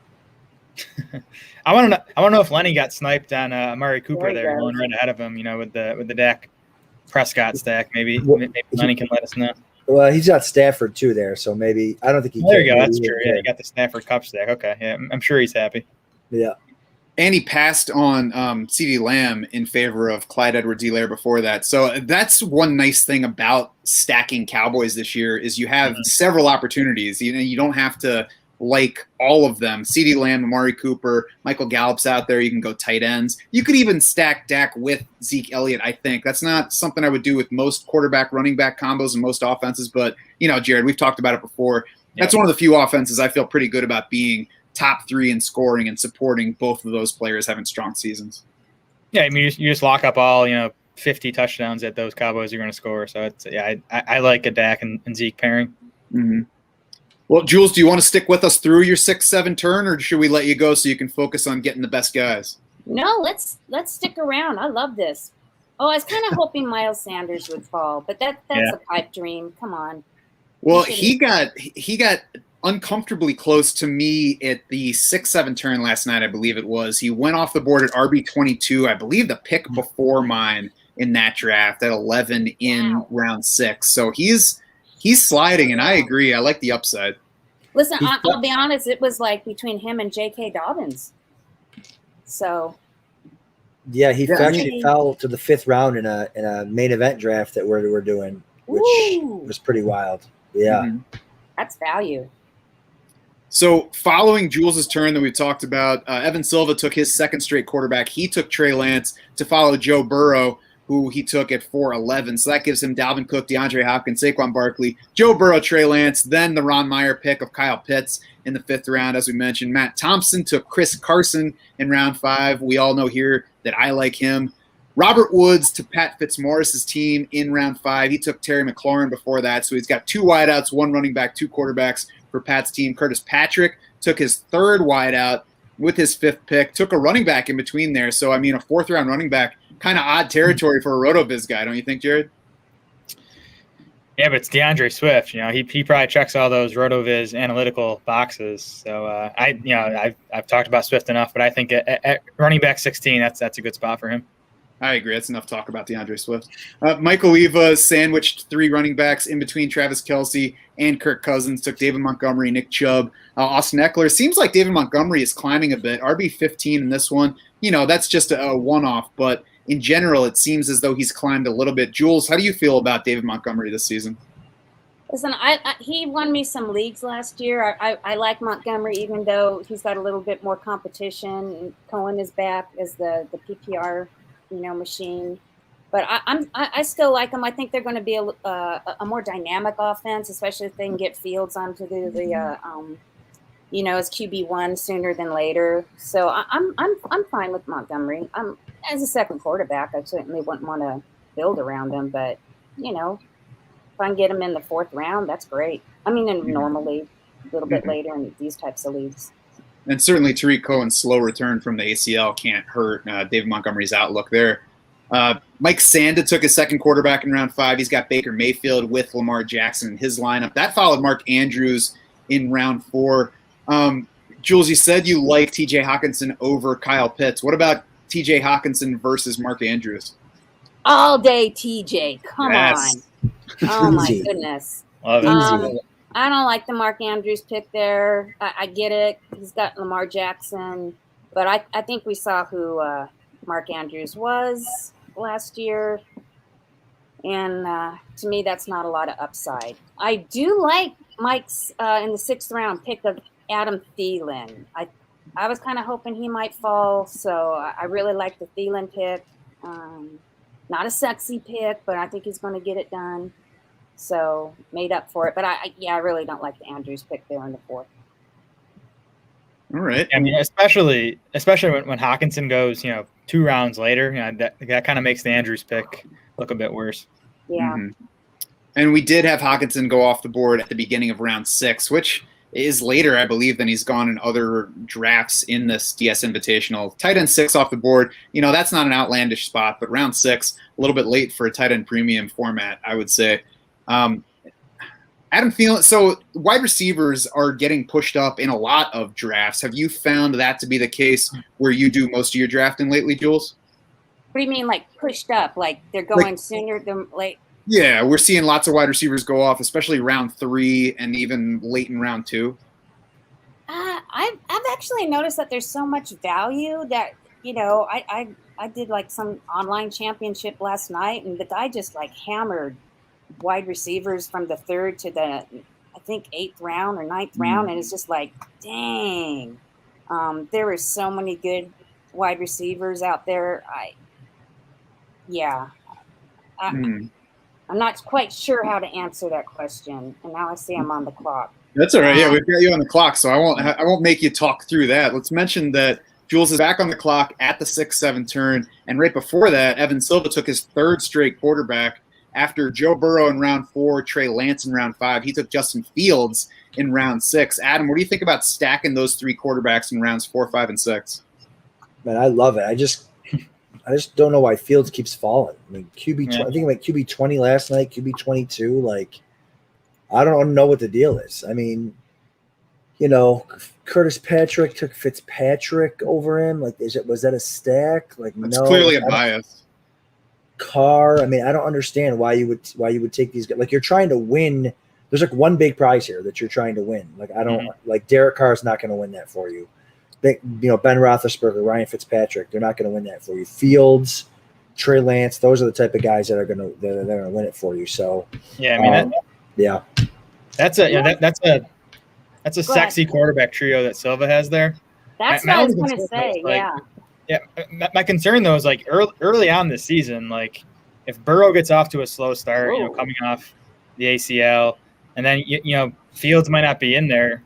I want to know if Lenny got sniped on Amari Cooper there, going right ahead of him. With the Dak Prescott stack. Maybe Lenny can let us know. Well, he's got Stafford too there, so maybe I don't think he. There you go. That's true. Yeah, he got the Stafford Cup stack. Okay, yeah, I'm sure he's happy. Yeah. And he passed on CeeDee Lamb in favor of Clyde Edwards-Helaire before that. So that's one nice thing about stacking Cowboys this year is you have several opportunities. You don't have to like all of them. CeeDee Lamb, Amari Cooper, Michael Gallup's out there. You can go tight ends. You could even stack Dak with Zeke Elliott, I think. That's not something I would do with most quarterback running back combos and most offenses. But, Jared, we've talked about it before. That's one of the few offenses I feel pretty good about being top 3 in scoring and supporting both of those players having strong seasons. Yeah, I mean, you just lock up all, 50 touchdowns that those Cowboys are going to score. So I like a Dak and Zeke pairing. Mm-hmm. Well, Jules, do you want to stick with us through your 6-7 turn, or should we let you go so you can focus on getting the best guys? No, let's stick around. I love this. Oh, I was kind of hoping Miles Sanders would fall, but that's a pipe dream. Come on. Well, he got uncomfortably close to me at the 6-7 turn last night, I believe it was. He went off the board at RB22, I believe the pick before mine in that draft at 11 in round 6. So he's sliding, and I agree. I like the upside. Listen, I'll be honest. It was like between him and J.K. Dobbins. So. Yeah, he actually fell to the 5th round in a main event draft that we're doing, which was pretty wild. Yeah. Mm-hmm. That's value. So following Jules' turn that we talked about, Evan Silva took his 2nd straight quarterback. He took Trey Lance to follow Joe Burrow, who he took at 4-11. So that gives him Dalvin Cook, DeAndre Hopkins, Saquon Barkley, Joe Burrow, Trey Lance, then the Ron Meyer pick of Kyle Pitts in the 5th round, as we mentioned. Matt Thompson took Chris Carson in round 5. We all know here that I like him. Robert Woods to Pat Fitzmaurice's team in round 5. He took Terry McLaurin before that. So he's got 2 wideouts, 1 running back, 2 quarterbacks for Pat's team. Curtis Patrick took his 3rd wideout with his 5th pick, took a running back in between there. So, I mean, a 4th round running back, kind of odd territory for a RotoViz guy, don't you think, Jared? Yeah, but it's DeAndre Swift. You know, he probably checks all those RotoViz analytical boxes. So I've talked about Swift enough, but I think at running back 16, that's a good spot for him. I agree. That's enough talk about DeAndre Swift. Mike Oliva sandwiched 3 running backs in between Travis Kelce and Kirk Cousins, took David Montgomery, Nick Chubb, Austin Eckler. Seems like David Montgomery is climbing a bit. RB15 in this one. You know, that's just a one-off, but in general, it seems as though he's climbed a little bit. Jules, how do you feel about David Montgomery this season? Listen, he won me some leagues last year. I like Montgomery, even though he's got a little bit more competition. And Cohen is back as the PPR, machine. But I still like him. I think they're going to be a more dynamic offense, especially if they can get Fields onto as QB1 sooner than later. So I'm fine with Montgomery. As a second quarterback, I certainly wouldn't want to build around him, but if I can get him in the 4th round, that's great. I mean, normally a little bit later in these types of leagues. And certainly Tariq Cohen's slow return from the ACL can't hurt David Montgomery's outlook there. Mike Sanda took his 2nd quarterback in round 5. He's got Baker Mayfield with Lamar Jackson in his lineup. That followed Mark Andrews in round 4. Jules, you said you like TJ Hawkinson over Kyle Pitts. What about TJ Hawkinson versus Mark Andrews? All day TJ. Come on. Oh, my goodness. Love it. I don't like the Mark Andrews pick there. I get it. He's got Lamar Jackson. But I think we saw who Mark Andrews was last year. And to me, that's not a lot of upside. I do like Mike's in the 6th round pick of Adam Thielen. I was kind of hoping he might fall. So I really like the Thielen pick. Not a sexy pick, but I think he's going to get it done. So made up for it. But I really don't like the Andrews pick there in the 4th. All right. I mean, especially when Hawkinson goes, 2 rounds later, that kind of makes the Andrews pick look a bit worse. Yeah. Mm-hmm. And we did have Hawkinson go off the board at the beginning of round 6, which is later, I believe, than he's gone in other drafts in this DS Invitational. Tight end 6 off the board. That's not an outlandish spot, but round 6, a little bit late for a tight end premium format, I would say. Adam Thielen, so wide receivers are getting pushed up in a lot of drafts. Have you found that to be the case where you do most of your drafting lately, Jules? What do you mean, like pushed up? Like they're going sooner than late? Yeah, we're seeing lots of wide receivers go off, especially round 3 and even late in round 2. I've actually noticed that there's so much value that I did like some online championship last night, and the guy just like hammered wide receivers from the 3rd to the, I think, 8th round or 9th round. And it's just like, dang, there are so many good wide receivers out there. I'm not quite sure how to answer that question. And now I see I'm on the clock. That's all right. Yeah, we've got you on the clock, so I won't make you talk through that. Let's mention that Jules is back on the clock at the 6-7 turn. And right before that, Evan Silva took his third straight quarterback after Joe Burrow in round 4, Trey Lance in round 5. He took Justin Fields in round 6. Adam, what do you think about stacking those 3 quarterbacks in rounds 4, 5, and 6? Man, I love it. I just don't know why Fields keeps falling. I mean, QB, I think like QB 20 last night, QB 22. Like, I don't know what the deal is. I mean, you know, Curtis Patrick took Fitzpatrick over him. Like, was that a stack? Like, It's no, clearly a bias. Carr. I mean, I don't understand why you would take these guys. Like, you're trying to win. There's like one big prize here that you're trying to win. Like, I don't like Derek Carr is not going to win that for you. Ben Roethlisberger, Ryan Fitzpatrick, they're not going to win that for you. Fields, Trey Lance, those are the type of guys that are going to win it for you. So, yeah, I mean, that's a sexy quarterback trio that Silva has there. That's what I was going to say. Yeah. My concern though is like early on this season, like if Burrow gets off to a slow start, coming off the ACL, and then Fields might not be in there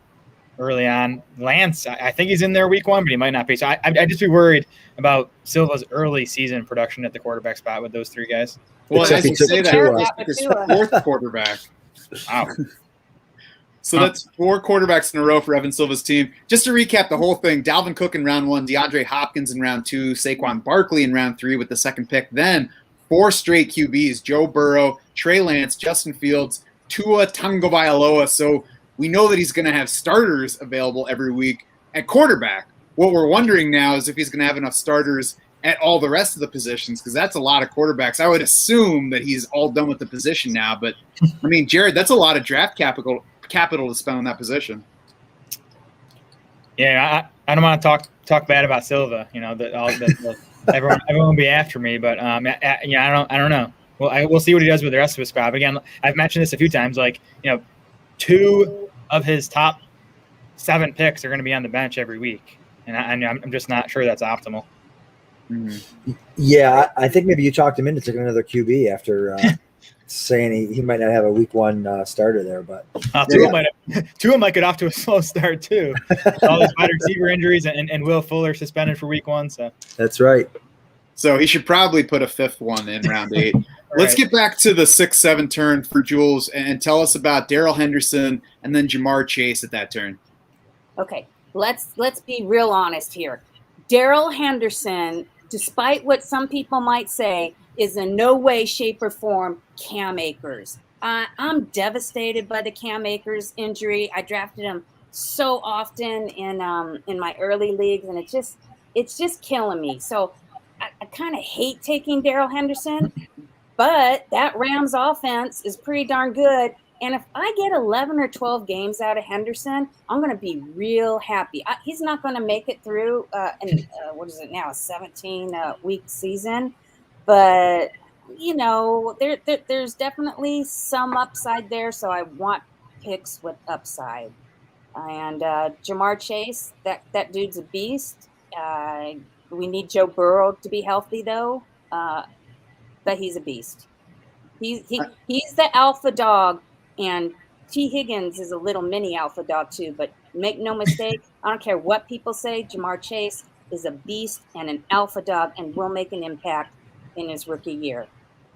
early on. Lance, I think he's in there week 1, but he might not be. So I just be worried about Silva's early season production at the quarterback spot with those 3 guys. Well, as you say that, Tua. his 4th quarterback. Wow. So that's 4 quarterbacks in a row for Evan Silva's team. Just to recap the whole thing, Dalvin Cook in round 1, DeAndre Hopkins in round 2, Saquon Barkley in round 3 with the 2nd pick. Then 4 straight QBs, Joe Burrow, Trey Lance, Justin Fields, Tua Tagovailoa. So we know that he's going to have starters available every week at quarterback. What we're wondering now is if he's going to have enough starters at all the rest of the positions, because that's a lot of quarterbacks. I would assume that he's all done with the position now. But, I mean, Jared, that's a lot of draft capital to spend on that position. Yeah, I don't want to talk bad about Silva. Everyone will be after me, but I don't know. Well, we'll see what he does with the rest of his squad. Again, I've mentioned this a few times. 2 of his top 7 picks are going to be on the bench every week, and I'm just not sure that's optimal. Mm-hmm. Yeah, I think maybe you talked him into taking another QB after saying he might not have a week 1 starter there, but Tua might get off to a slow start too. All these wide receiver injuries and Will Fuller suspended for week 1. So that's right. So he should probably put a 5th one in round 8. Let's get back to the 6-7 turn for Jules and tell us about Darrell Henderson and then Jamar Chase at that turn. Okay, let's be real honest here. Darrell Henderson, despite what some people might say, is in no way, shape, or form Cam Akers. I'm devastated by the Cam Akers injury. I drafted him so often in my early leagues, and it's just killing me. So I kind of hate taking Darrell Henderson, but that Rams offense is pretty darn good. And if I get 11 or 12 games out of Henderson, I'm going to be real happy. He's not going to make it through, a 17-week season. But, there's definitely some upside there. So I want picks with upside. And Jamar Chase, that dude's a beast. We need Joe Burrow to be healthy, though. But he's a beast. He's the alpha dog. And T. Higgins is a little mini alpha dog, too. But make no mistake, I don't care what people say, Jamar Chase is a beast and an alpha dog and will make an impact in his rookie year.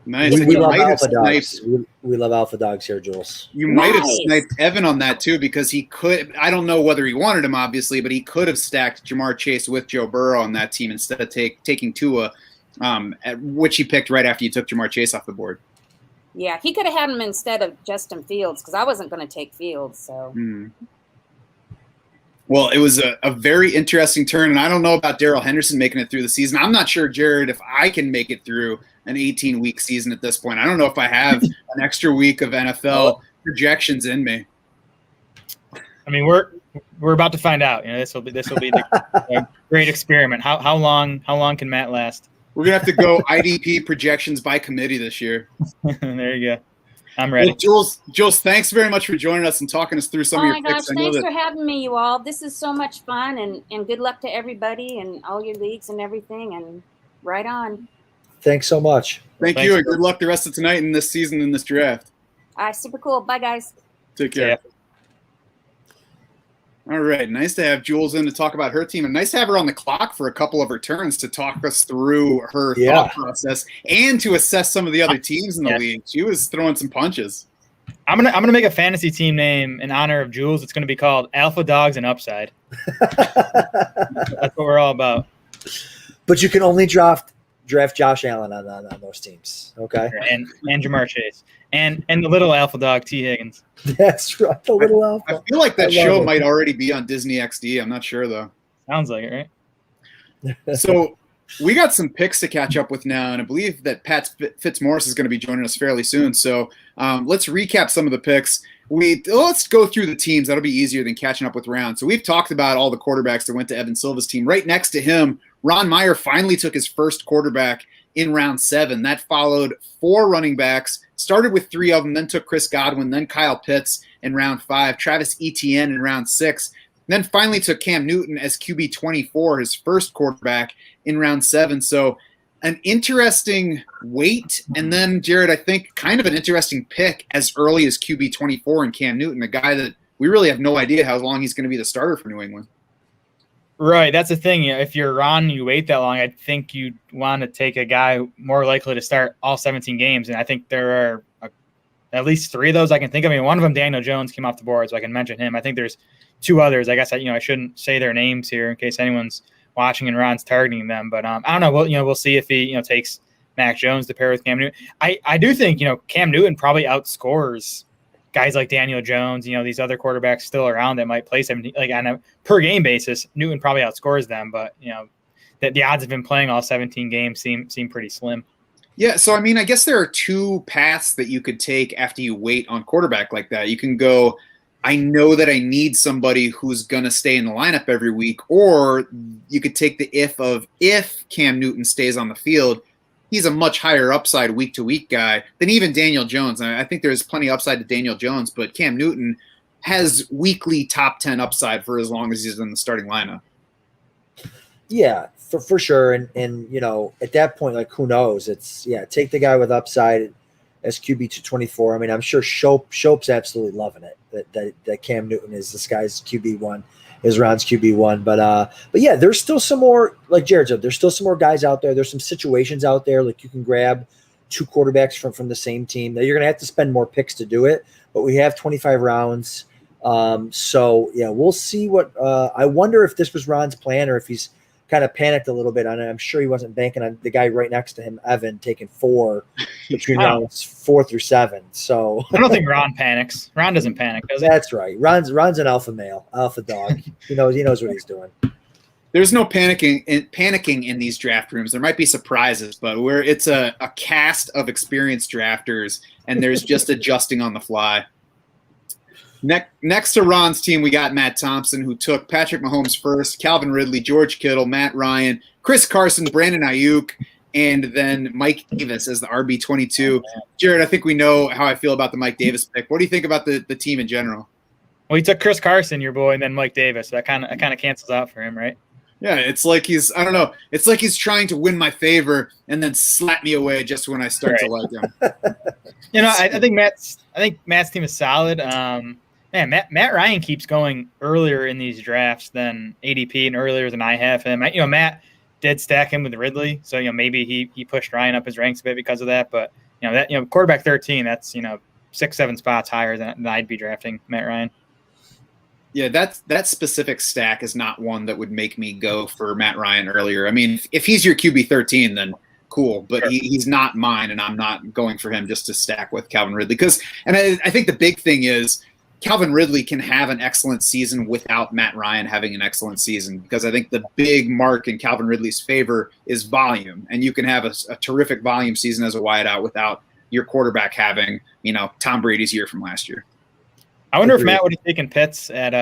Nice. We love alpha dogs. We love alpha dogs here, Jules. You might have sniped Evan on that, too, because he could – I don't know whether he wanted him, obviously, but he could have stacked Jamar Chase with Joe Burrow on that team instead of taking Tua, which he picked right after you took Jamar Chase off the board. Yeah, he could have had him instead of Justin Fields because I wasn't going to take Fields. So, Well, it was a very interesting turn, and I don't know about Darrell Henderson making it through the season. I'm not sure, Jared, if I can make it through an 18-week season at this point. I don't know if I have an extra week of NFL projections in me. I mean, we're about to find out. This will be the great experiment. How long can Matt last? We're going to have to go IDP projections by committee this year. There you go. I'm ready. Well, Jules, thanks very much for joining us and talking us through some of your picks. Oh, my gosh. Thanks for having me, you all. This is so much fun, and good luck to everybody and all your leagues and everything, and right on. Thanks so much. Thanks, you, and good luck the rest of tonight and this season in this draft. Super cool. Bye, guys. Take care. Yeah. All right. Nice to have Jules in to talk about her team, and nice to have her on the clock for a couple of her turns to talk us through her thought process and to assess some of the other teams in the league. She was throwing some punches. I'm gonna make a fantasy team name in honor of Jules. It's gonna be called Alpha Dogs and Upside. That's what we're all about. But you can only draft Josh Allen on those teams, okay? And Jamar Chase and the little alpha dog T Higgins. That's right, the little alpha. I feel like that show might already be on Disney XD. I'm not sure though. Sounds like it, right? So we got some picks to catch up with now, and I believe that Pat Fitzmaurice is going to be joining us fairly soon. So let's recap some of the picks. Let's go through the teams. That'll be easier than catching up with rounds. So we've talked about all the quarterbacks that went to Evan Silva's team. Right next to him, Ron Meyer finally took his first quarterback in round 7. That followed 4 running backs, started with 3 of them, then took Chris Godwin, then Kyle Pitts in round 5, Travis Etienne in round 6, then finally took Cam Newton as QB 24, his first quarterback in round 7. So an interesting wait, and then, Jared, I think kind of an interesting pick as early as QB 24 in Cam Newton, a guy that we really have no idea how long he's going to be the starter for New England. Right, that's the thing. If you're Ron and you wait that long, I think you'd want to take a guy more likely to start all 17 games, and I think there are at least 3 of those I can think of. I mean, one of them, Daniel Jones, came off the board, so I can mention him. I think there's 2 others. I guess I shouldn't say their names here in case anyone's watching and Ron's targeting them, but I don't know. We'll see if he takes Mac Jones to pair with Cam Newton. I do think Cam Newton probably outscores guys like Daniel Jones, these other quarterbacks still around that might play 17, like on a per game basis. Newton probably outscores them, but the odds of him playing all 17 games seem pretty slim. Yeah, so I mean, I guess there are 2 paths that you could take after you wait on quarterback like that. You can go, I know that I need somebody who's going to stay in the lineup every week, or you could take the if Cam Newton stays on the field, he's a much higher upside week-to-week guy than even Daniel Jones. And I think there's plenty of upside to Daniel Jones, but Cam Newton has weekly top 10 upside for as long as he's in the starting lineup. Yeah, for sure. And at that point, like, who knows? Take the guy with upside as QB 224. I mean, I'm sure Shope's absolutely loving it that Cam Newton is this guy's QB1, is Ron's QB1. But yeah, there's still some more, like Jared said, there's still some more guys out there. There's some situations out there, like you can grab 2 quarterbacks from the same team. Now, you're going to have to spend more picks to do it, but we have 25 rounds. So yeah, we'll see what I wonder if this was Ron's plan or if he's kind of panicked a little bit on it. I'm sure he wasn't banking on the guy right next to him, Evan, taking 4 between rounds 4 through 7. So I don't think Ron panics. Ron doesn't panic, does he? That's right. Ron's an alpha male, alpha dog. He knows what he's doing. There's no panicking in these draft rooms. There might be surprises, but it's a cast of experienced drafters, and there's just adjusting on the fly. Next to Ron's team, we got Matt Thompson, who took Patrick Mahomes first, Calvin Ridley, George Kittle, Matt Ryan, Chris Carson, Brandon Ayuk, and then Mike Davis as the RB22. Jared, I think we know how I feel about the Mike Davis pick. What do you think about the team in general? Well, he took Chris Carson, your boy, and then Mike Davis. So that kind of cancels out for him, right? Yeah, it's like he's trying to win my favor and then slap me away just when I start to like him. I think Matt's team is solid. Matt Ryan keeps going earlier in these drafts than ADP and earlier than I have him. Matt did stack him with Ridley, so maybe he pushed Ryan up his ranks a bit because of that. But quarterback 13, that's 6-7 spots higher than I'd be drafting Matt Ryan. Yeah, that specific stack is not one that would make me go for Matt Ryan earlier. I mean, if he's your QB 13, then cool, but sure. He's not mine, and I'm not going for him just to stack with Calvin Ridley. I think the big thing is Calvin Ridley can have an excellent season without Matt Ryan having an excellent season, because I think the big mark in Calvin Ridley's favor is volume, and you can have a terrific volume season as a wideout without your quarterback having, Tom Brady's year from last year. I wonder if Matt would have taken Pitts at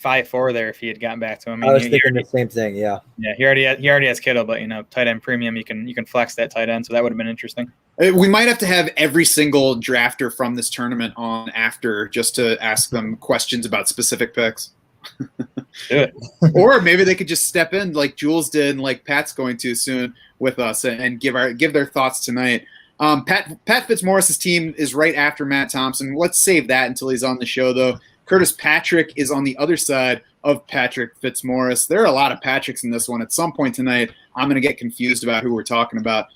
5-4 there if he had gotten back to him. I was thinking the same thing. Yeah. Yeah, he already has Kittle, but tight end premium, you can flex that tight end, so that would have been interesting. We might have to have every single drafter from this tournament on after just to ask them questions about specific picks. Do it. Or maybe they could just step in like Jules did and like Pat's going to soon with us and give their thoughts tonight. Pat Fitzmaurice's team is right after Matt Thompson. Let's save that until he's on the show, though. Curtis Patrick is on the other side of Patrick Fitzmaurice. There are a lot of Patricks in this one. At some point tonight, I'm going to get confused about who we're talking about.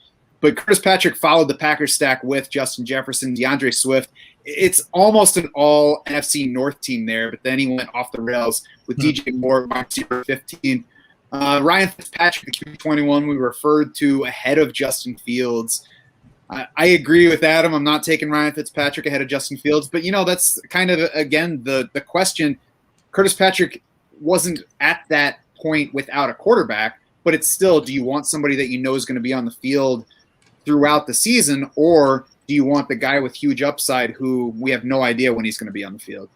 But Curtis Patrick followed the Packers stack with Justin Jefferson, DeAndre Swift. It's almost an all NFC North team there, but then he went off the rails with DJ Moore, wide receiver 15. Ryan Fitzpatrick, the QB21, we referred to ahead of Justin Fields. I agree with Adam. I'm not taking Ryan Fitzpatrick ahead of Justin Fields, but that's kind of again the question. Curtis Patrick wasn't at that point without a quarterback, but it's still, do you want somebody that is going to be on the field throughout the season, or do you want the guy with huge upside who we have no idea when he's going to be on the field?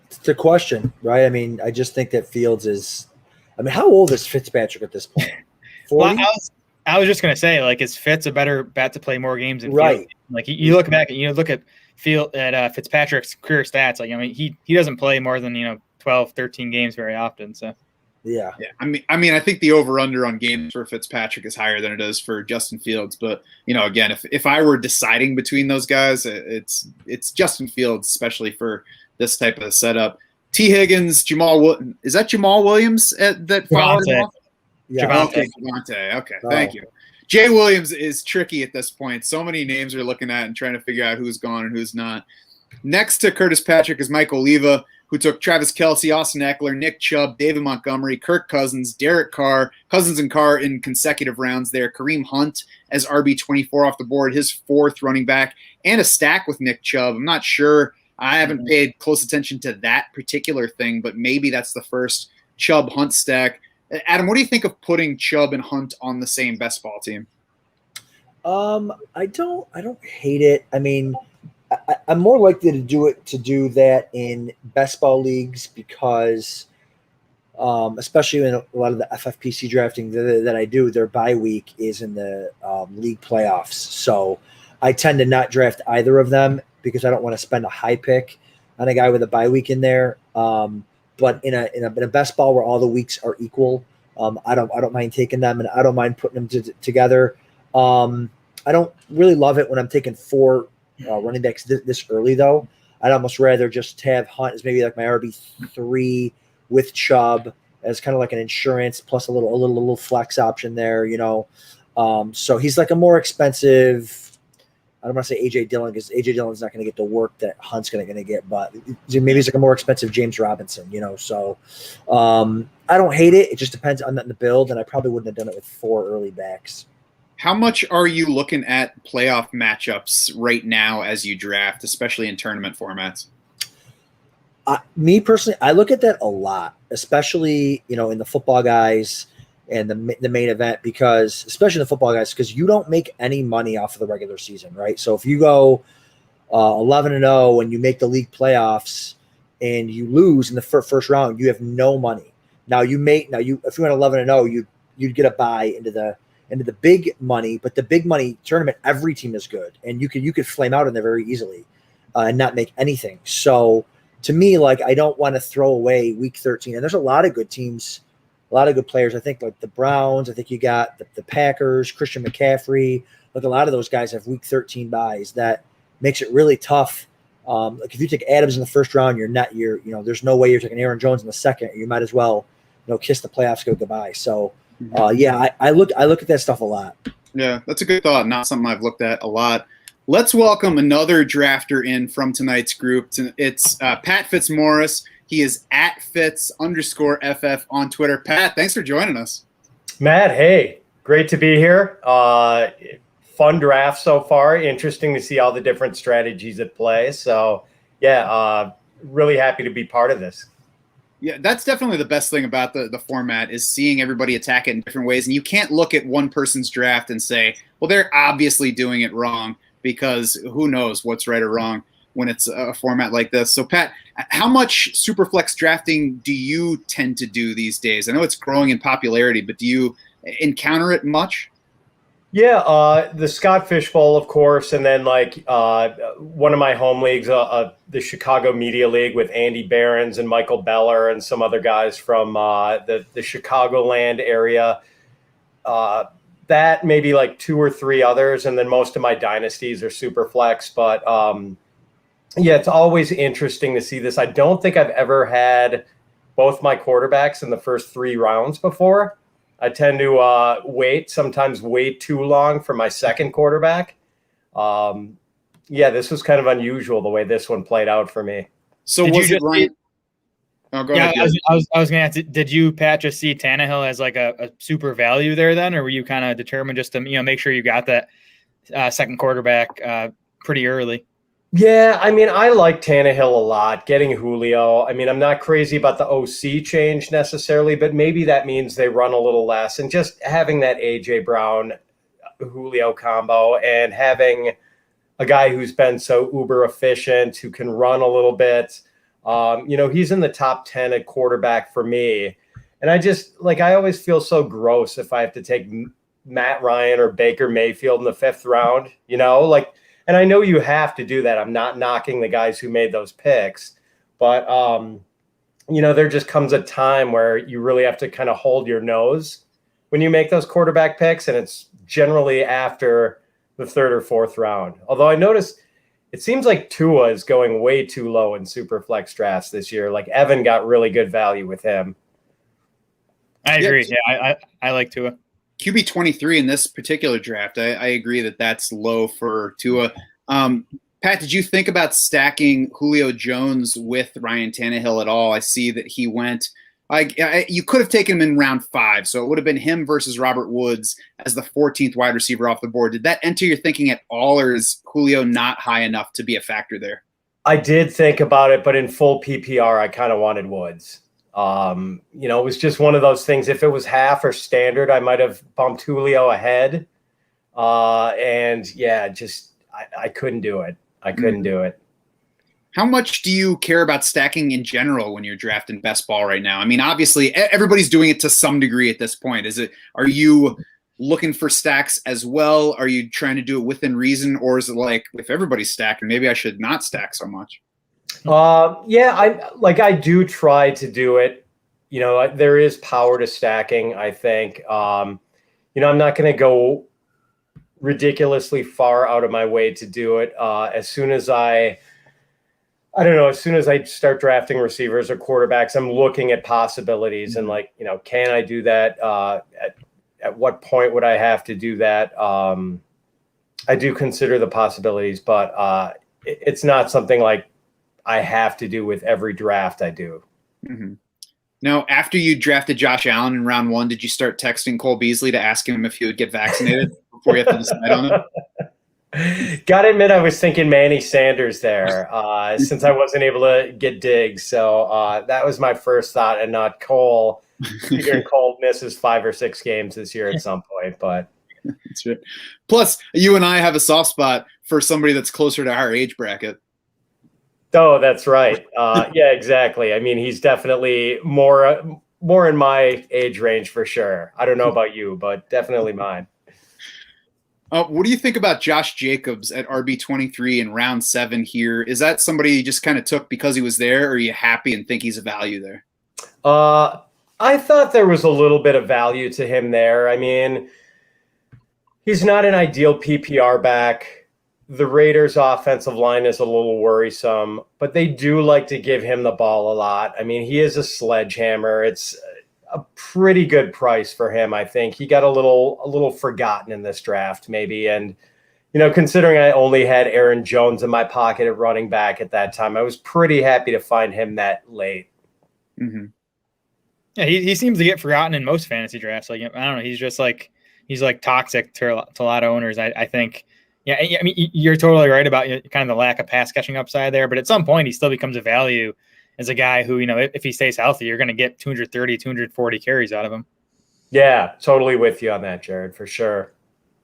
It's the question, right? I mean, I just think that Fields is – how old is Fitzpatrick at this point? 40? Well, I was just going to say, is Fitz a better bet to play more games than right? Fields? You look back and look at Fitzpatrick's career stats. He doesn't play more than 12, 13 games very often. So yeah. I think the over/under on games for Fitzpatrick is higher than it is for Justin Fields. But again, if I were deciding between those guys, it's Justin Fields, especially for this type of setup. T. Higgins, is that Jamal Williams that followed him off? Yeah. Javonte. Okay, thank you. Jay Williams is tricky at this point. So many names we're looking at and trying to figure out who's gone and who's not. Next to Curtis Patrick is Mike Oliva, who took Travis Kelce, Austin Eckler, Nick Chubb, David Montgomery, Kirk Cousins, Derek Carr, Cousins and Carr in consecutive rounds there. Kareem Hunt as RB24 off the board, his fourth running back, and a stack with Nick Chubb. I'm not sure. I haven't paid close attention to that particular thing, but maybe that's the first Chubb-Hunt stack. Adam, what do you think of putting Chubb and Hunt on the same best ball team? I don't hate it. I'm more likely to do that in best ball leagues because, especially in a lot of the FFPC drafting that I do, their bye week is in the league playoffs. So I tend to not draft either of them because I don't want to spend a high pick on a guy with a bye week in there. But in a best ball where all the weeks are equal, I don't mind taking them, and I don't mind putting them together. I don't really love it when I'm taking four running backs this early, though. I'd almost rather just have Hunt as maybe like my RB3 with Chubb as kind of like an insurance plus a little flex option there, So he's like a more expensive. I don't want to say A.J. Dillon because A.J. Dillon's not going to get the work that Hunt's going to get, but maybe he's like a more expensive James Robinson, So I don't hate it. It just depends on the build, and I probably wouldn't have done it with four early backs. How much are you looking at playoff matchups right now as you draft, especially in tournament formats? Me personally, I look at that a lot, especially in the football guys and the main event, because especially the football guys, because you don't make any money off of the regular season, right? So if you go 11-0 and you make the league playoffs and you lose in the first round, you have no money. Now if you went 11-0, you'd get a bye into the big money, but the big money tournament, every team is good, and you could flame out in there very easily and not make anything. So to me, I don't want to throw away week 13, and there's a lot of good teams. A lot of good players. I think like the Browns. I think you got the Packers, Christian McCaffrey. A lot of those guys have week 13 buys. That makes it really tough. If you take Adams in the first round, there's no way you're taking Aaron Jones in the second. You might as well, kiss the playoffs, go goodbye. So, I look at that stuff a lot. Yeah, that's a good thought. Not something I've looked at a lot. Let's welcome another drafter in from tonight's group. It's Pat Fitzmaurice. He is at Fitz_FF on Twitter. Pat, thanks for joining us. Matt, hey, great to be here. Fun draft so far. Interesting to see all the different strategies at play. So, really happy to be part of this. Yeah, that's definitely the best thing about the format is seeing everybody attack it in different ways. And you can't look at one person's draft and say, well, they're obviously doing it wrong, because who knows what's right or wrong when it's a format like this. So, Pat, how much Superflex drafting do you tend to do these days? I know it's growing in popularity, but do you encounter it much? Yeah, the Scott Fishbowl, of course, and then one of my home leagues, the Chicago Media League with Andy Behrens and Michael Beller and some other guys from the Chicagoland area. That maybe two or three others, and then most of my dynasties are Superflex. But Yeah, it's always interesting to see this. I don't think I've ever had both my quarterbacks in the first 3 rounds before. I tend to sometimes wait too long for my second quarterback. Yeah, this was kind of unusual the way this one played out for me. So was it Ryan? Oh, go ahead. I was going to ask, did you, Pat, just see Tannehill as like a super value there then, or were you kind of determined just to make sure you got that second quarterback pretty early? Yeah, I mean, I like Tannehill a lot. Getting Julio, I mean, I'm not crazy about the OC change necessarily, but maybe that means they run a little less. And just having that A.J. Brown Julio combo and having a guy who's been so uber efficient, who can run a little bit. He's in the top 10 at quarterback for me. And I always feel so gross if I have to take Matt Ryan or Baker Mayfield in the 5th round, and I know you have to do that. I'm not knocking the guys who made those picks, but there just comes a time where you really have to kind of hold your nose when you make those quarterback picks. And it's generally after the 3rd or 4th round. Although I noticed it seems like Tua is going way too low in super flex drafts this year. Like Evan got really good value with him. I agree. Yeah, I like Tua. QB 23 in this particular draft. I agree that that's low for Tua. Pat, did you think about stacking Julio Jones with Ryan Tannehill at all? I see that he went you could have taken him in round 5, so it would have been him versus Robert Woods as the 14th wide receiver off the board. Did that enter your thinking at all, or is Julio not high enough to be a factor there? I did think about it, but in full PPR, I kind of wanted Woods. It was just one of those things. If it was half or standard, I might have bumped Julio ahead. I couldn't do it. I couldn't do it. How much do you care about stacking in general when you're drafting best ball right now? I mean, obviously everybody's doing it to some degree at this point. Are you looking for stacks as well? Are you trying to do it within reason, or is it like, if everybody's stacking, maybe I should not stack so much? I do try to do it. There is power to stacking, I think. I'm not going to go ridiculously far out of my way to do it. As soon as I start drafting receivers or quarterbacks, I'm looking at possibilities and can I do that? At what point would I have to do that? I do consider the possibilities, but it's not something like I have to do with every draft I do. Mm-hmm. Now, after you drafted Josh Allen in round 1, did you start texting Cole Beasley to ask him if he would get vaccinated before you have to decide on him? Gotta admit, I was thinking Manny Sanders there, since I wasn't able to get Diggs. So that was my first thought, and not Cole. Figuring Cole misses 5 or 6 games this year at some point, but that's right. Plus, you and I have a soft spot for somebody that's closer to our age bracket. Oh, that's right. Yeah, exactly. I mean, he's definitely more in my age range for sure. I don't know about you, but definitely mine. What do you think about Josh Jacobs at RB23 in round 7 here? Is that somebody you just kind of took because he was there, or are you happy and think he's a value there? I thought there was a little bit of value to him there. I mean, he's not an ideal PPR back. The Raiders' offensive line is a little worrisome, but they do like to give him the ball a lot. I mean, he is a sledgehammer. It's a pretty good price for him, I think. He got a little forgotten in this draft, maybe. And, considering I only had Aaron Jones in my pocket at running back at that time, I was pretty happy to find him that late. Mm-hmm. Yeah, he seems to get forgotten in most fantasy drafts. Like, I don't know, he's like toxic to a lot of owners, I think. Yeah, I mean, you're totally right about kind of the lack of pass catching upside there, but at some point he still becomes a value as a guy who, if he stays healthy, you're going to get 230, 240 carries out of him. Yeah, totally with you on that, Jared, for sure.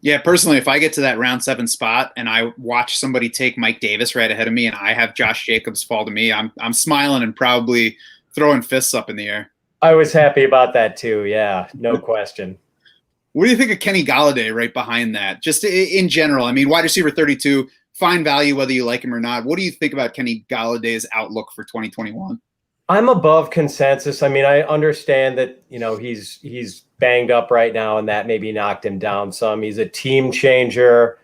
Yeah, personally, if I get to that round 7 spot and I watch somebody take Mike Davis right ahead of me and I have Josh Jacobs fall to me, I'm smiling and probably throwing fists up in the air. I was happy about that too. Yeah, no question. What do you think of Kenny Gallaudet right behind that? Just in general, I mean, wide receiver 32, fine value whether you like him or not. What do you think about Kenny Gallaudet's outlook for 2021? I'm above consensus. I mean, I understand that, he's banged up right now and that maybe knocked him down some. He's a team changer.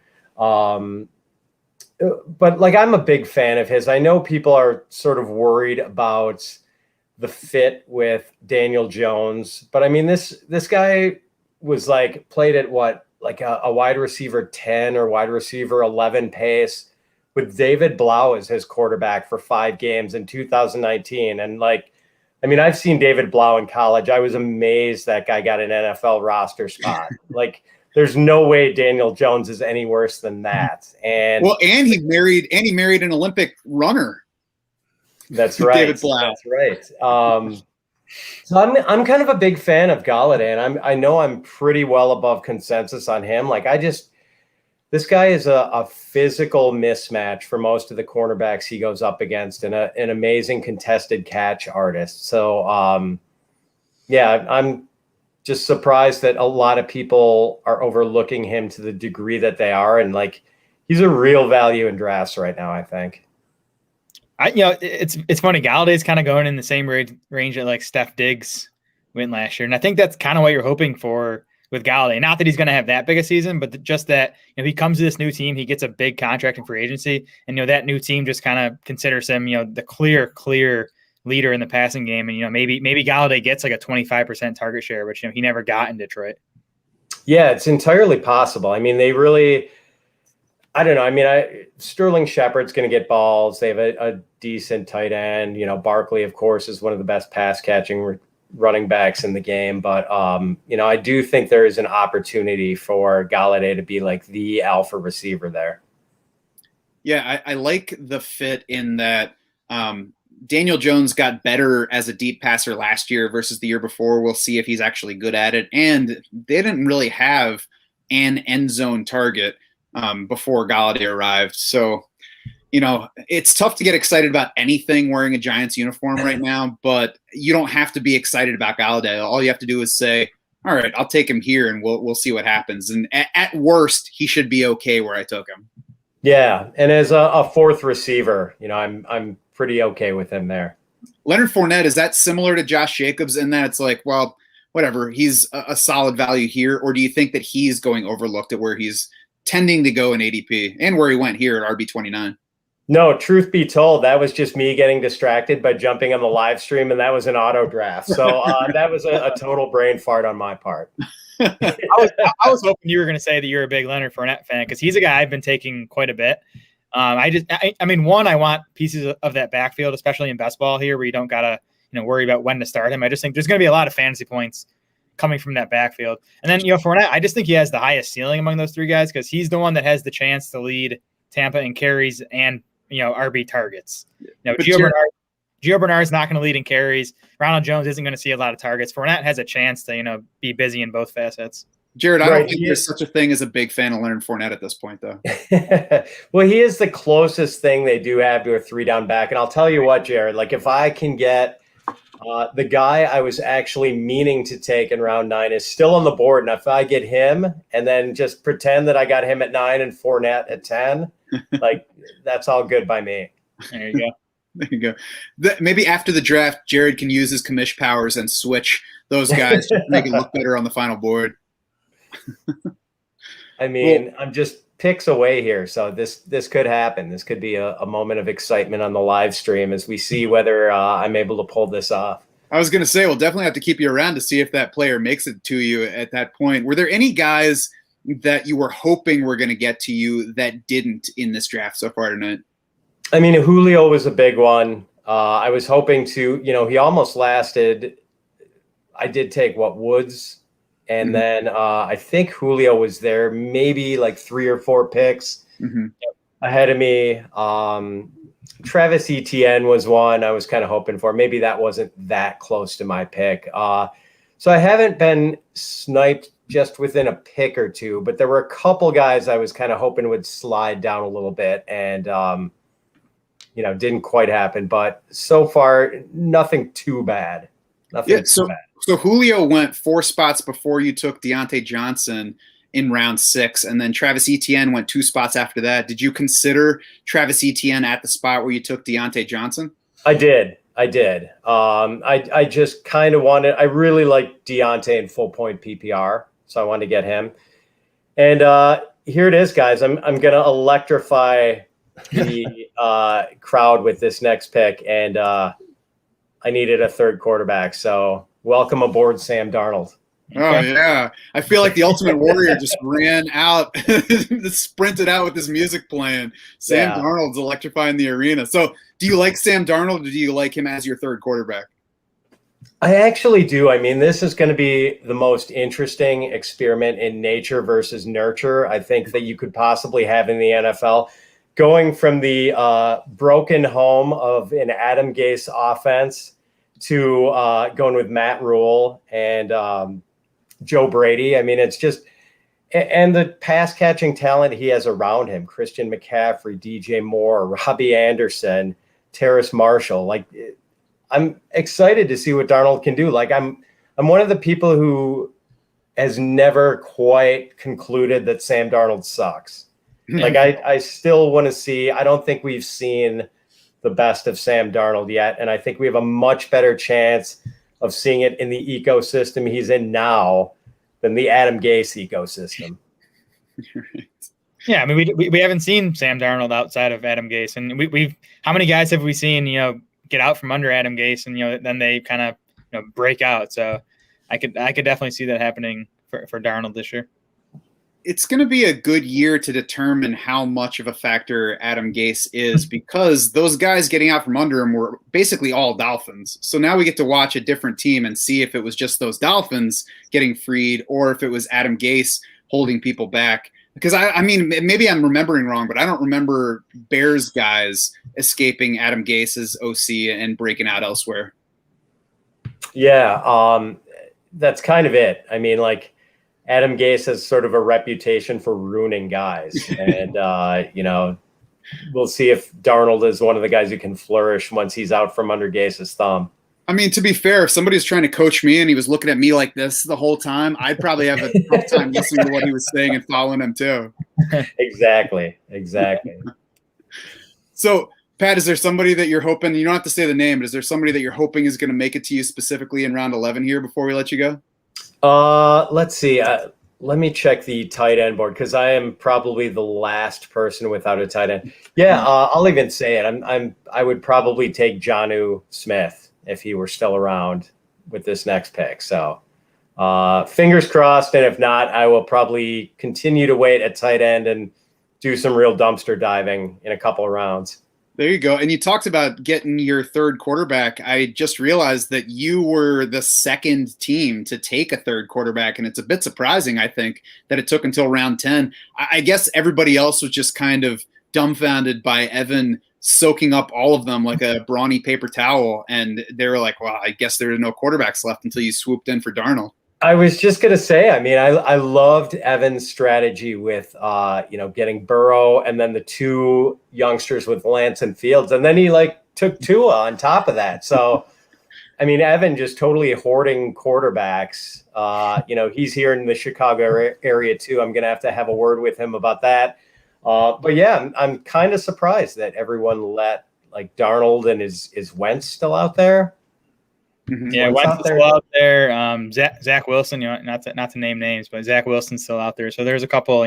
but like, I'm a big fan of his. I know people are sort of worried about the fit with Daniel Jones, but I mean, this guy was like played at what, like a wide receiver 10 or wide receiver 11 pace with David Blau as his quarterback for 5 games in 2019. And like, I mean, I've seen David Blau in college. I was amazed that guy got an NFL roster spot. Like, there's no way Daniel Jones is any worse than that. And he married an Olympic runner. That's right. David Blau. That's right. So I'm kind of a big fan of Gallaudet, and I know I'm pretty well above consensus on him. Like, this guy is a physical mismatch for most of the cornerbacks he goes up against, and an amazing contested catch artist. So I'm just surprised that a lot of people are overlooking him to the degree that they are. And like, he's a real value in drafts right now, I think. It's funny. Gallaudet's kind of going in the same range that like Steph Diggs went last year. And I think that's kind of what you're hoping for with Gallaudet. Not that he's going to have that big a season, but just that, he comes to this new team, he gets a big contract in free agency, and, that new team just kind of considers him, the clear leader in the passing game. And, maybe Gallaudet gets like a 25% target share, which, he never got in Detroit. Yeah, it's entirely possible. I mean, I don't know. I mean, Sterling Shepard's going to get balls. They have a decent tight end. Barkley, of course, is one of the best pass catching running backs in the game. But, I do think there is an opportunity for Gallaudet to be like the alpha receiver there. Yeah, I like the fit in that Daniel Jones got better as a deep passer last year versus the year before. We'll see if he's actually good at it. And they didn't really have an end zone target before Gallaudet arrived. So, it's tough to get excited about anything wearing a Giants uniform right now, but you don't have to be excited about Gallaudet. All you have to do is say, all right, I'll take him here and we'll see what happens. And at worst, he should be okay where I took him. Yeah. And as a fourth receiver, I'm pretty okay with him there. Leonard Fournette, is that similar to Josh Jacobs in that it's like, well, whatever, he's a solid value here? Or do you think that he's going overlooked at where he's tending to go in ADP and where he went here at RB29? No, truth be told, that was just me getting distracted by jumping on the live stream, and that was an auto draft. So that was a total brain fart on my part. I was hoping you were going to say that you're a big Leonard Fournette fan, because he's a guy I've been taking quite a bit. I want pieces of that backfield, especially in best ball here, where you don't gotta worry about when to start him. I just think there's going to be a lot of fantasy points coming from that backfield. And then Fournette, I just think he has the highest ceiling among those 3 guys, because he's the one that has the chance to lead Tampa in carries and RB targets. Gio Bernard's not going to lead in carries. Ronald Jones isn't going to see a lot of targets. Fournette has a chance to be busy in both facets. Jared, I don't think there's such a thing as a big fan of Leonard Fournette at this point, though. Well, he is the closest thing they do have to a 3-down back. And I'll tell you what, Jared, like, if I can get the guy I was actually meaning to take in round 9 is still on the board. And if I get him and then just pretend that I got him at 9 and Fournette at 10, like, that's all good by me. There you go. There you go. Maybe after the draft, Jared can use his commish powers and switch those guys to make it look better on the final board. I mean, I'm just picks away here, so this could happen. This could be a moment of excitement on the live stream as we see whether I'm able to pull this off. I was going to say, we'll definitely have to keep you around to see if that player makes it to you at that point. Were there any guys that you were hoping were going to get to you that didn't in this draft so far tonight? I mean, Julio was a big one. I was hoping to, he almost lasted. I did take Woods. And then I think Julio was there, maybe like 3 or 4 picks ahead of me. Travis Etienne was one I was kind of hoping for. Maybe that wasn't that close to my pick. So I haven't been sniped just within a pick or 2, but there were a couple guys I was kind of hoping would slide down a little bit and, didn't quite happen. But so far, nothing too bad. Nothing too bad. So Julio went 4 spots before you took Deontay Johnson in round 6, and then Travis Etienne went 2 spots after that. Did you consider Travis Etienne at the spot where you took Deontay Johnson? I did. I just kind of I really like Deontay in full point PPR, so I wanted to get him. And here it is, guys. I'm going to electrify the crowd with this next pick, and I needed a third quarterback. So welcome aboard, Sam Darnold. Oh yeah, I feel like the Ultimate Warrior just ran out, sprinted out with his music playing. Sam Darnold's electrifying the arena. So, do you like Sam Darnold, or do you like him as your third quarterback? I actually do. I mean, this is going to be the most interesting experiment in nature versus nurture I think that you could possibly have in the NFL. Going from the broken home of an Adam Gase offense to going with Matt Rule and Joe Brady. I mean, it's just, and the pass catching talent he has around him, Christian McCaffrey, DJ Moore, Robbie Anderson, Terrace Marshall. Like, I'm excited to see what Darnold can do. Like, I'm one of the people who has never quite concluded that Sam Darnold sucks. Like, I still want to see, I don't think we've seen the best of Sam Darnold yet. And I think we have a much better chance of seeing it in the ecosystem he's in now than the Adam Gase ecosystem. Right. Yeah, I mean, we haven't seen Sam Darnold outside of Adam Gase, and we've how many guys have we seen, get out from under Adam Gase, and then they kind of break out. So I could definitely see that happening for Darnold this year. It's going to be a good year to determine how much of a factor Adam Gase is, because those guys getting out from under him were basically all Dolphins. So now we get to watch a different team and see if it was just those Dolphins getting freed or if it was Adam Gase holding people back. Because I mean, maybe I'm remembering wrong, but I don't remember Bears guys escaping Adam Gase's OC and breaking out elsewhere. Yeah, that's kind of it. I mean, like, Adam Gase has sort of a reputation for ruining guys. And, we'll see if Darnold is one of the guys who can flourish once he's out from under Gase's thumb. I mean, to be fair, if somebody was trying to coach me and he was looking at me like this the whole time, I'd probably have a tough time listening to what he was saying and following him too. Exactly. So, Pat, is there somebody that you're hoping, you don't have to say the name, but is there somebody that you're hoping is going to make it to you specifically in round 11 here before we let you go? Let's see. Let me check the tight end board, because I am probably the last person without a tight end. Yeah, I'll even say it. I would probably take Jonnu Smith if he were still around with this next pick. So fingers crossed. And if not, I will probably continue to wait at tight end and do some real dumpster diving in a couple of rounds. There you go. And you talked about getting your third quarterback. I just realized that you were the second team to take a third quarterback, and it's a bit surprising, I think, that it took until round 10. I guess everybody else was just kind of dumbfounded by Evan soaking up all of them like a brawny paper towel, and they were like, well, I guess there are no quarterbacks left until you swooped in for Darnold. I was just going to say, I mean, I loved Evan's strategy with, getting Burrow and then the two youngsters with Lance and Fields. And then he took Tua on top of that. So, I mean, Evan just totally hoarding quarterbacks. He's here in the Chicago area too. I'm going to have a word with him about that. But yeah, I'm kind of surprised that everyone let Darnold and is Wentz still out there. Mm-hmm. Yeah, Wentz is still out there. Zach Wilson, not to name names, but Zach Wilson's still out there. So there's a couple,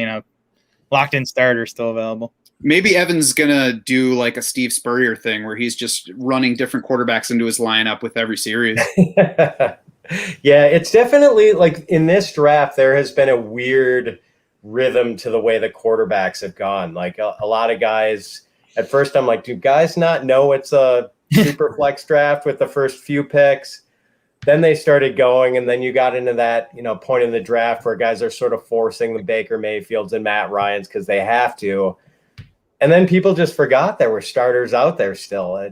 locked in starters still available. Maybe Evan's gonna do like a Steve Spurrier thing where he's just running different quarterbacks into his lineup with every series. Yeah, it's definitely in this draft, there has been a weird rhythm to the way the quarterbacks have gone. A lot of guys, at first I'm like, do guys not know it's a super flex draft with the first few picks? Then they started going, and then you got into that point in the draft where guys are sort of forcing the Baker Mayfields and Matt Ryans because they have to, and then people just forgot there were starters out there still.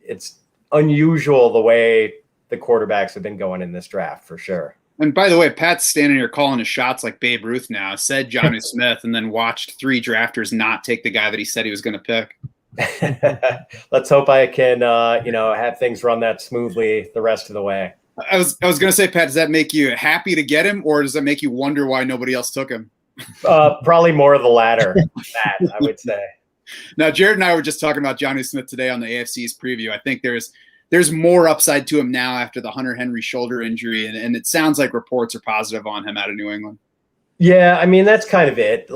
It's unusual the way the quarterbacks have been going in this draft, for sure. And by the way, Pat's standing here calling his shots like Babe Ruth now. Said Jonnu Smith and then watched three drafters not take the guy that he said he was going to pick. Let's hope I can, have things run that smoothly the rest of the way. I was going to say, Pat, does that make you happy to get him, or does that make you wonder why nobody else took him? Probably more of the latter, Matt, I would say. Now, Jared and I were just talking about Jonnu Smith today on the AFC's preview. I think there's more upside to him now after the Hunter Henry shoulder injury, and it sounds like reports are positive on him out of New England. Yeah, I mean, that's kind of it.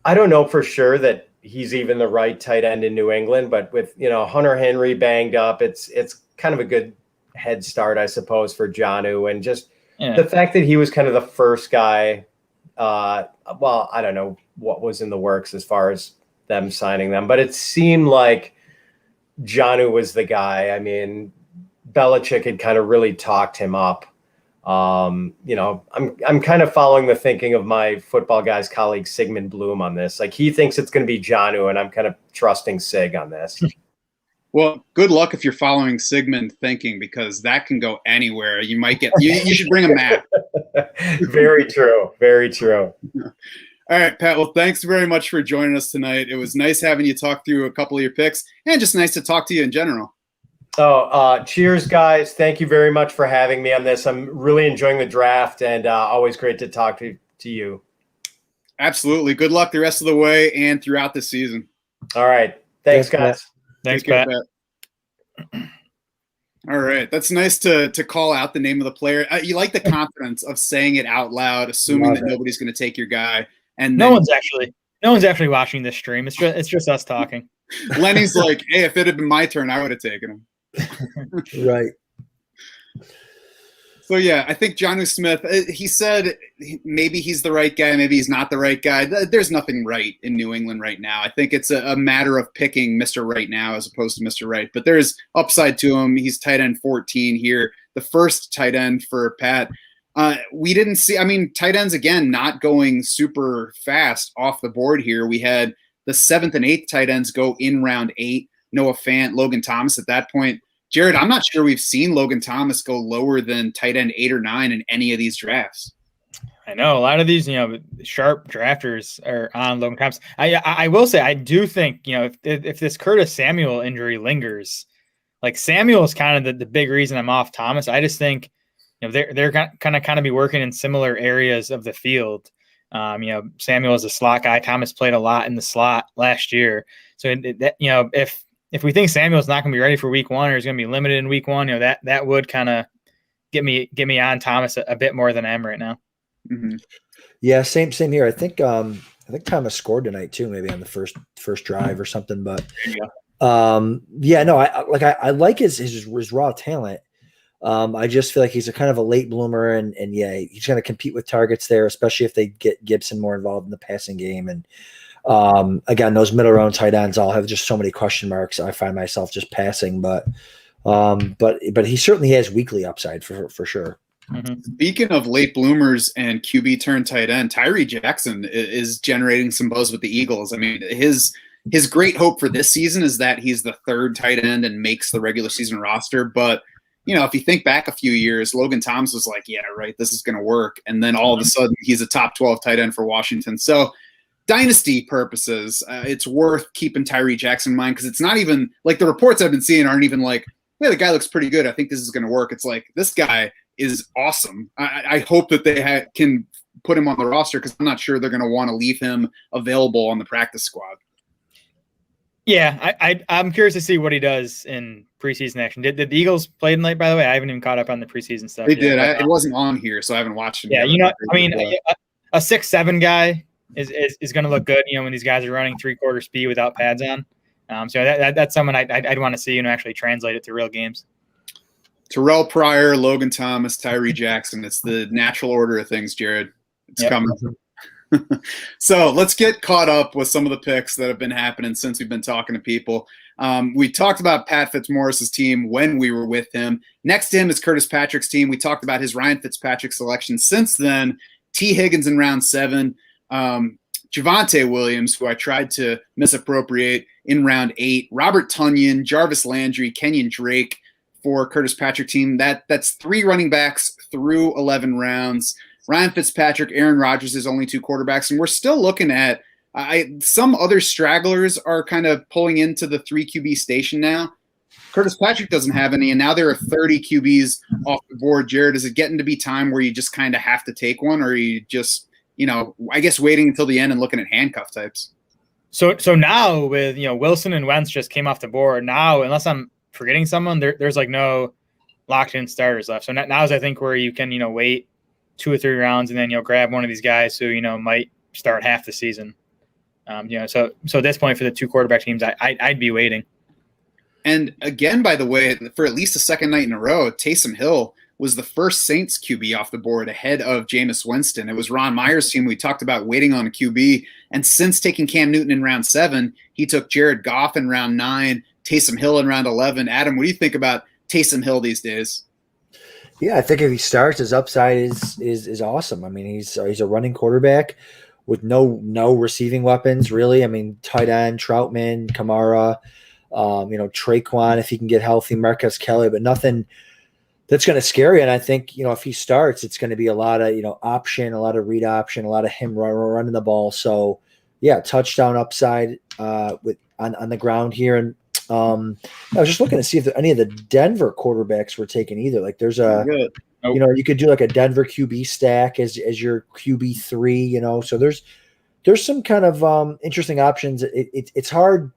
I don't know for sure that he's even the right tight end in New England. But with, Hunter Henry banged up, it's kind of a good head start, I suppose, for Jonnu. And just the fact that he was kind of the first guy, well, I don't know what was in the works as far as them signing them, but it seemed like Jonnu was the guy. I mean, Belichick had kind of really talked him up. I'm kind of following the thinking of my Football Guys colleague Sigmund Bloom on this. Like, he thinks it's going to be Jonnu, and I'm kind of trusting Sig on this. Well, good luck if you're following Sigmund thinking, because that can go anywhere. You might get you should bring a map. Very true. Very true. All right, Pat. Well, thanks very much for joining us tonight. It was nice having you talk through a couple of your picks, and just nice to talk to you in general. Oh, cheers, guys. Thank you very much for having me on this. I'm really enjoying the draft, and always great to talk to you. Absolutely. Good luck the rest of the way and throughout the season. All right. Thanks, guys. Thanks, Pat. All right. That's nice to call out the name of the player. You like the confidence of saying it out loud, assuming that nobody's going to take your guy. And no one's actually watching this stream. It's just us talking. Lenny's like, hey, if it had been my turn, I would have taken him. Right. So, yeah, I think Jonnu Smith, he said maybe he's the right guy, maybe he's not the right guy. There's nothing right in New England right now. I think it's a matter of picking Mr. Right now as opposed to Mr. Right. But there's upside to him. He's tight end 14 here, the first tight end for Pat. We didn't see, tight ends, again, not going super fast off the board here. We had the 7th and 8th tight ends go in round 8. Noah Fant, Logan Thomas at that point. Jared, I'm not sure we've seen Logan Thomas go lower than tight end 8 or 9 in any of these drafts. I know a lot of these, sharp drafters are on Logan Thomas. I will say, I do think, if this Curtis Samuel injury lingers, like Samuel is kind of the big reason I'm off Thomas. I just think, they're kind of be working in similar areas of the field. Samuel is a slot guy. Thomas played a lot in the slot last year. So if we think Samuel's not going to be ready for week 1 or is going to be limited in week 1, that would kind of get me on Thomas a bit more than I am right now. Mm-hmm. Yeah, same here. I think Thomas scored tonight too, maybe on the first drive or something. But I like his raw talent. I just feel like he's a kind of a late bloomer, and he's going to compete with targets there, especially if they get Gibson more involved in the passing game. And again, those middle round tight ends all have just so many question marks. I find myself just passing, but he certainly has weekly upside for sure. Mm-hmm. Speaking of late bloomers and QB turn tight end, Tyree Jackson is generating some buzz with the Eagles. His great hope for this season is that he's the 3rd tight end and makes the regular season roster. But if you think back a few years, Logan Thomas was like, yeah, right, this is going to work. And then all of a sudden he's a top 12 tight end for Washington. So dynasty purposes, it's worth keeping Tyree Jackson in mind, because it's not even like the reports I've been seeing aren't even like, yeah, the guy looks pretty good, I think this is going to work. It's like, this guy is awesome. I hope that they can put him on the roster, because I'm not sure they're going to want to leave him available on the practice squad. Yeah, I'm curious to see what he does in preseason action. Did the Eagles play tonight, by the way? I haven't even caught up on the preseason stuff. They did. It wasn't on here, so I haven't watched it. Yeah, a 6'7" guy is going to look good, when these guys are running 3/4 speed without pads on. So that's someone I'd want to see, actually translate it to real games. Terrell Pryor, Logan Thomas, Tyree Jackson. It's the natural order of things, Jared. It's coming. So let's get caught up with some of the picks that have been happening since we've been talking to people. We talked about Pat Fitzmaurice's team when we were with him. Next to him is Curtis Patrick's team. We talked about his Ryan Fitzpatrick selection. Since then, T. Higgins in round 7, Javonte Williams, who I tried to misappropriate, in round 8, Robert Tonyan, Jarvis Landry, Kenyon Drake for Curtis Patrick team. That's 3 running backs through 11 rounds. Ryan Fitzpatrick, Aaron Rodgers is only 2 quarterbacks, and we're still looking at some other stragglers are kind of pulling into the 3 QB station now. Curtis Patrick doesn't have any, and now there are 30 QBs off the board. Jared, is it getting to be time where you just kind of have to take one, or are you just, I guess waiting until the end and looking at handcuff types? So now with, Wilson and Wentz just came off the board. Now, unless I'm forgetting someone, there's like no locked in starters left. So now is, I think, where you can, wait 2 or 3 rounds and then, grab one of these guys who, might start half the season. So at this point for the 2 quarterback teams, I'd be waiting. And again, by the way, for at least the second night in a row, Taysom Hill was the first Saints QB off the board ahead of Jameis Winston. It was Ron Meyer's team. We talked about waiting on a QB. And since taking Cam Newton in round 7, he took Jared Goff in round 9, Taysom Hill in round 11. Adam, what do you think about Taysom Hill these days? Yeah, I think if he starts, his upside is awesome. I mean, he's a running quarterback with no receiving weapons, really. I mean, tight end, Troutman, Kamara, Traquan, if he can get healthy, Marquez Kelly, but nothing that's going to scare you. And I think, if he starts, it's going to be a lot of, option, a lot of read option, a lot of him running the ball. So, yeah, touchdown upside on the ground here. And I was just looking to see if any of the Denver quarterbacks were taken either. Like there's you could do like a Denver QB stack as your QB3, so there's some kind of interesting options. It's hard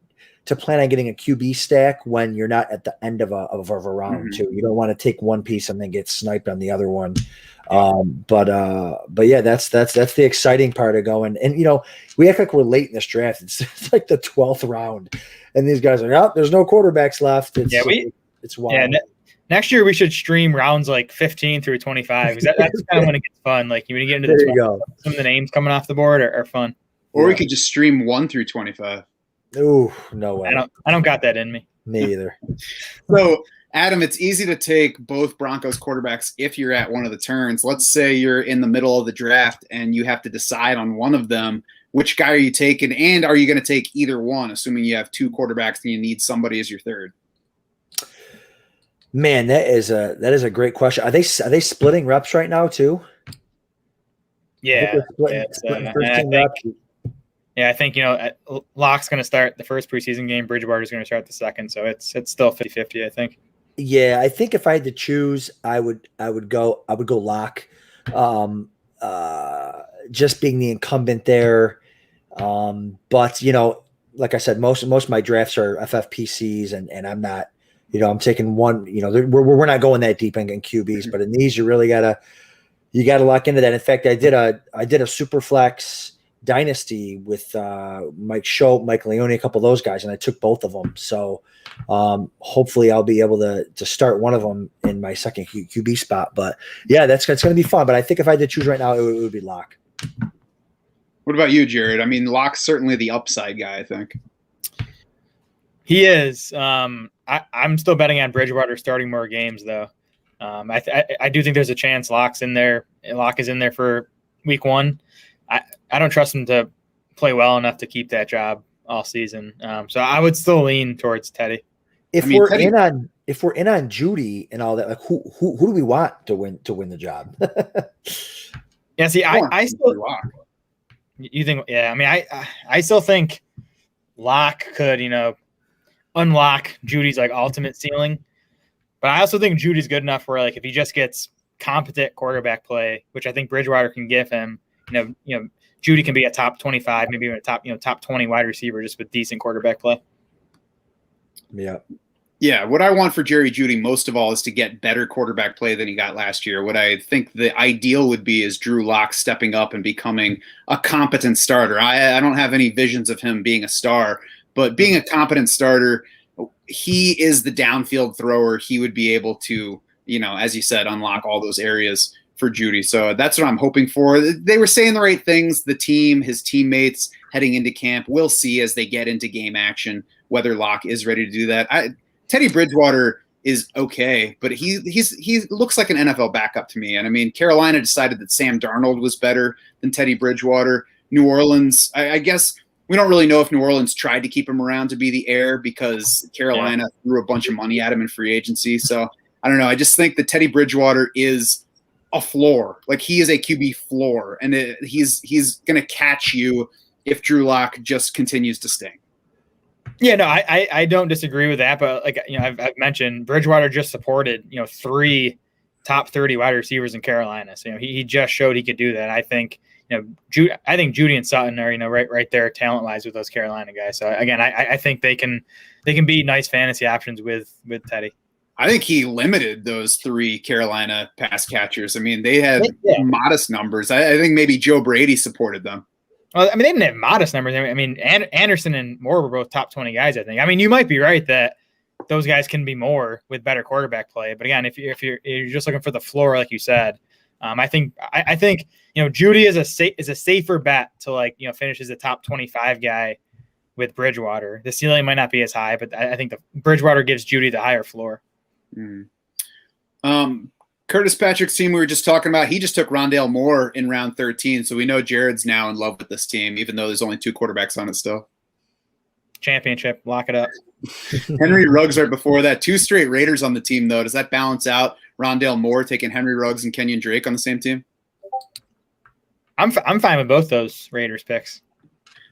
to plan on getting a QB stack when you're not at the end of a round too. You don't want to take one piece and then get sniped on the other one. But yeah, that's the exciting part of going. And we act like we're late in this draft. It's like the 12th round, and these guys are like, oh, there's no quarterbacks left. It's wild. Yeah, next year we should stream rounds like 15 through 25 because that's kind of when it gets fun. Like when you get into the 12, some of the names coming off the board are fun. Or we could just stream 1 through 25. Ooh, no way. I don't got that in me. Me either. So, Adam, it's easy to take both Broncos quarterbacks if you're at one of the turns. Let's say you're in the middle of the draft and you have to decide on one of them. Which guy are you taking, and are you going to take either one, assuming you have 2 quarterbacks and you need somebody as your third? Man, that is a great question. Are they splitting reps right now too? Yeah. I think Locke's going to start the first preseason game. Bridgewater's going to start the second, so it's still 50-50, I think. Yeah, I think if I had to choose, I would go Locke. Just being the incumbent there. But like I said, most of my drafts are FFPCs, and I'm not. I'm taking one. We're not going that deep in QBs, but in these, you really gotta lock into that. In fact, I did a super flex dynasty with Mike Schultz, Mike Leone, a couple of those guys, and I took both of them. So hopefully I'll be able to start one of them in my second QB spot. But yeah, it's going to be fun. But I think if I had to choose right now, it would be Locke. What about you, Jared? I mean, Locke's certainly the upside guy, I think. He is. I'm still betting on Bridgewater starting more games, though. I do think there's a chance Locke is in there for week 1. I don't trust him to play well enough to keep that job all season. So I would still lean towards Teddy. If we're in on Judy and all that, like who do we want to win the job? Yeah, see, I still. You think? Yeah, I mean, I still think Locke could, unlock Judy's like ultimate ceiling, but I also think Judy's good enough where like if he just gets competent quarterback play, which I think Bridgewater can give him, Judy can be a top 25, maybe even a top 20 wide receiver just with decent quarterback play. Yeah. Yeah, what I want for Jerry Jeudy most of all is to get better quarterback play than he got last year. What I think the ideal would be is Drew Lock stepping up and becoming a competent starter. I don't have any visions of him being a star, but being a competent starter, he is the downfield thrower. He would be able to, as you said, unlock all those areas for Jeudy. So that's what I'm hoping for. They were saying the right things, the team, his teammates heading into camp. We'll see as they get into game action whether Lock is ready to do that. Teddy Bridgewater is okay, but he looks like an NFL backup to me. And I mean, Carolina decided that Sam Darnold was better than Teddy Bridgewater. New Orleans, I guess we don't really know if New Orleans tried to keep him around to be the heir because Carolina threw a bunch of money at him in free agency. So I don't know. I just think that Teddy Bridgewater is a floor. Like he is a QB floor, and he's going to catch you if Drew Lock just continues to stink. Yeah, no, I don't disagree with that, but like I've mentioned, Bridgewater just supported 3 top 30 wide receivers in Carolina, so he just showed he could do that. I think Jeudy and Sutton are right there talent wise with those Carolina guys. So again, I think they can be nice fantasy options with Teddy. I think he limited those 3 Carolina pass catchers. I mean, they had modest numbers. I think maybe Joe Brady supported them. Well, I mean, they didn't have modest numbers. I mean, Anderson and Moore were both top 20 guys, I think. I mean, you might be right that those guys can be more with better quarterback play. But again, if you're just looking for the floor, like you said, I think Judy is a safer bet to finish as a top 25 guy with Bridgewater. The ceiling might not be as high, but I think the Bridgewater gives Judy the higher floor. Curtis Patrick's team we were just talking about, he just took Rondale Moore in round 13, so we know Jared's now in love with this team, even though there's only 2 quarterbacks on it still. Championship, lock it up. Henry Ruggs right before that. 2 straight Raiders on the team, though. Does that balance out Rondale Moore taking Henry Ruggs and Kenyon Drake on the same team? I'm fine with both those Raiders picks.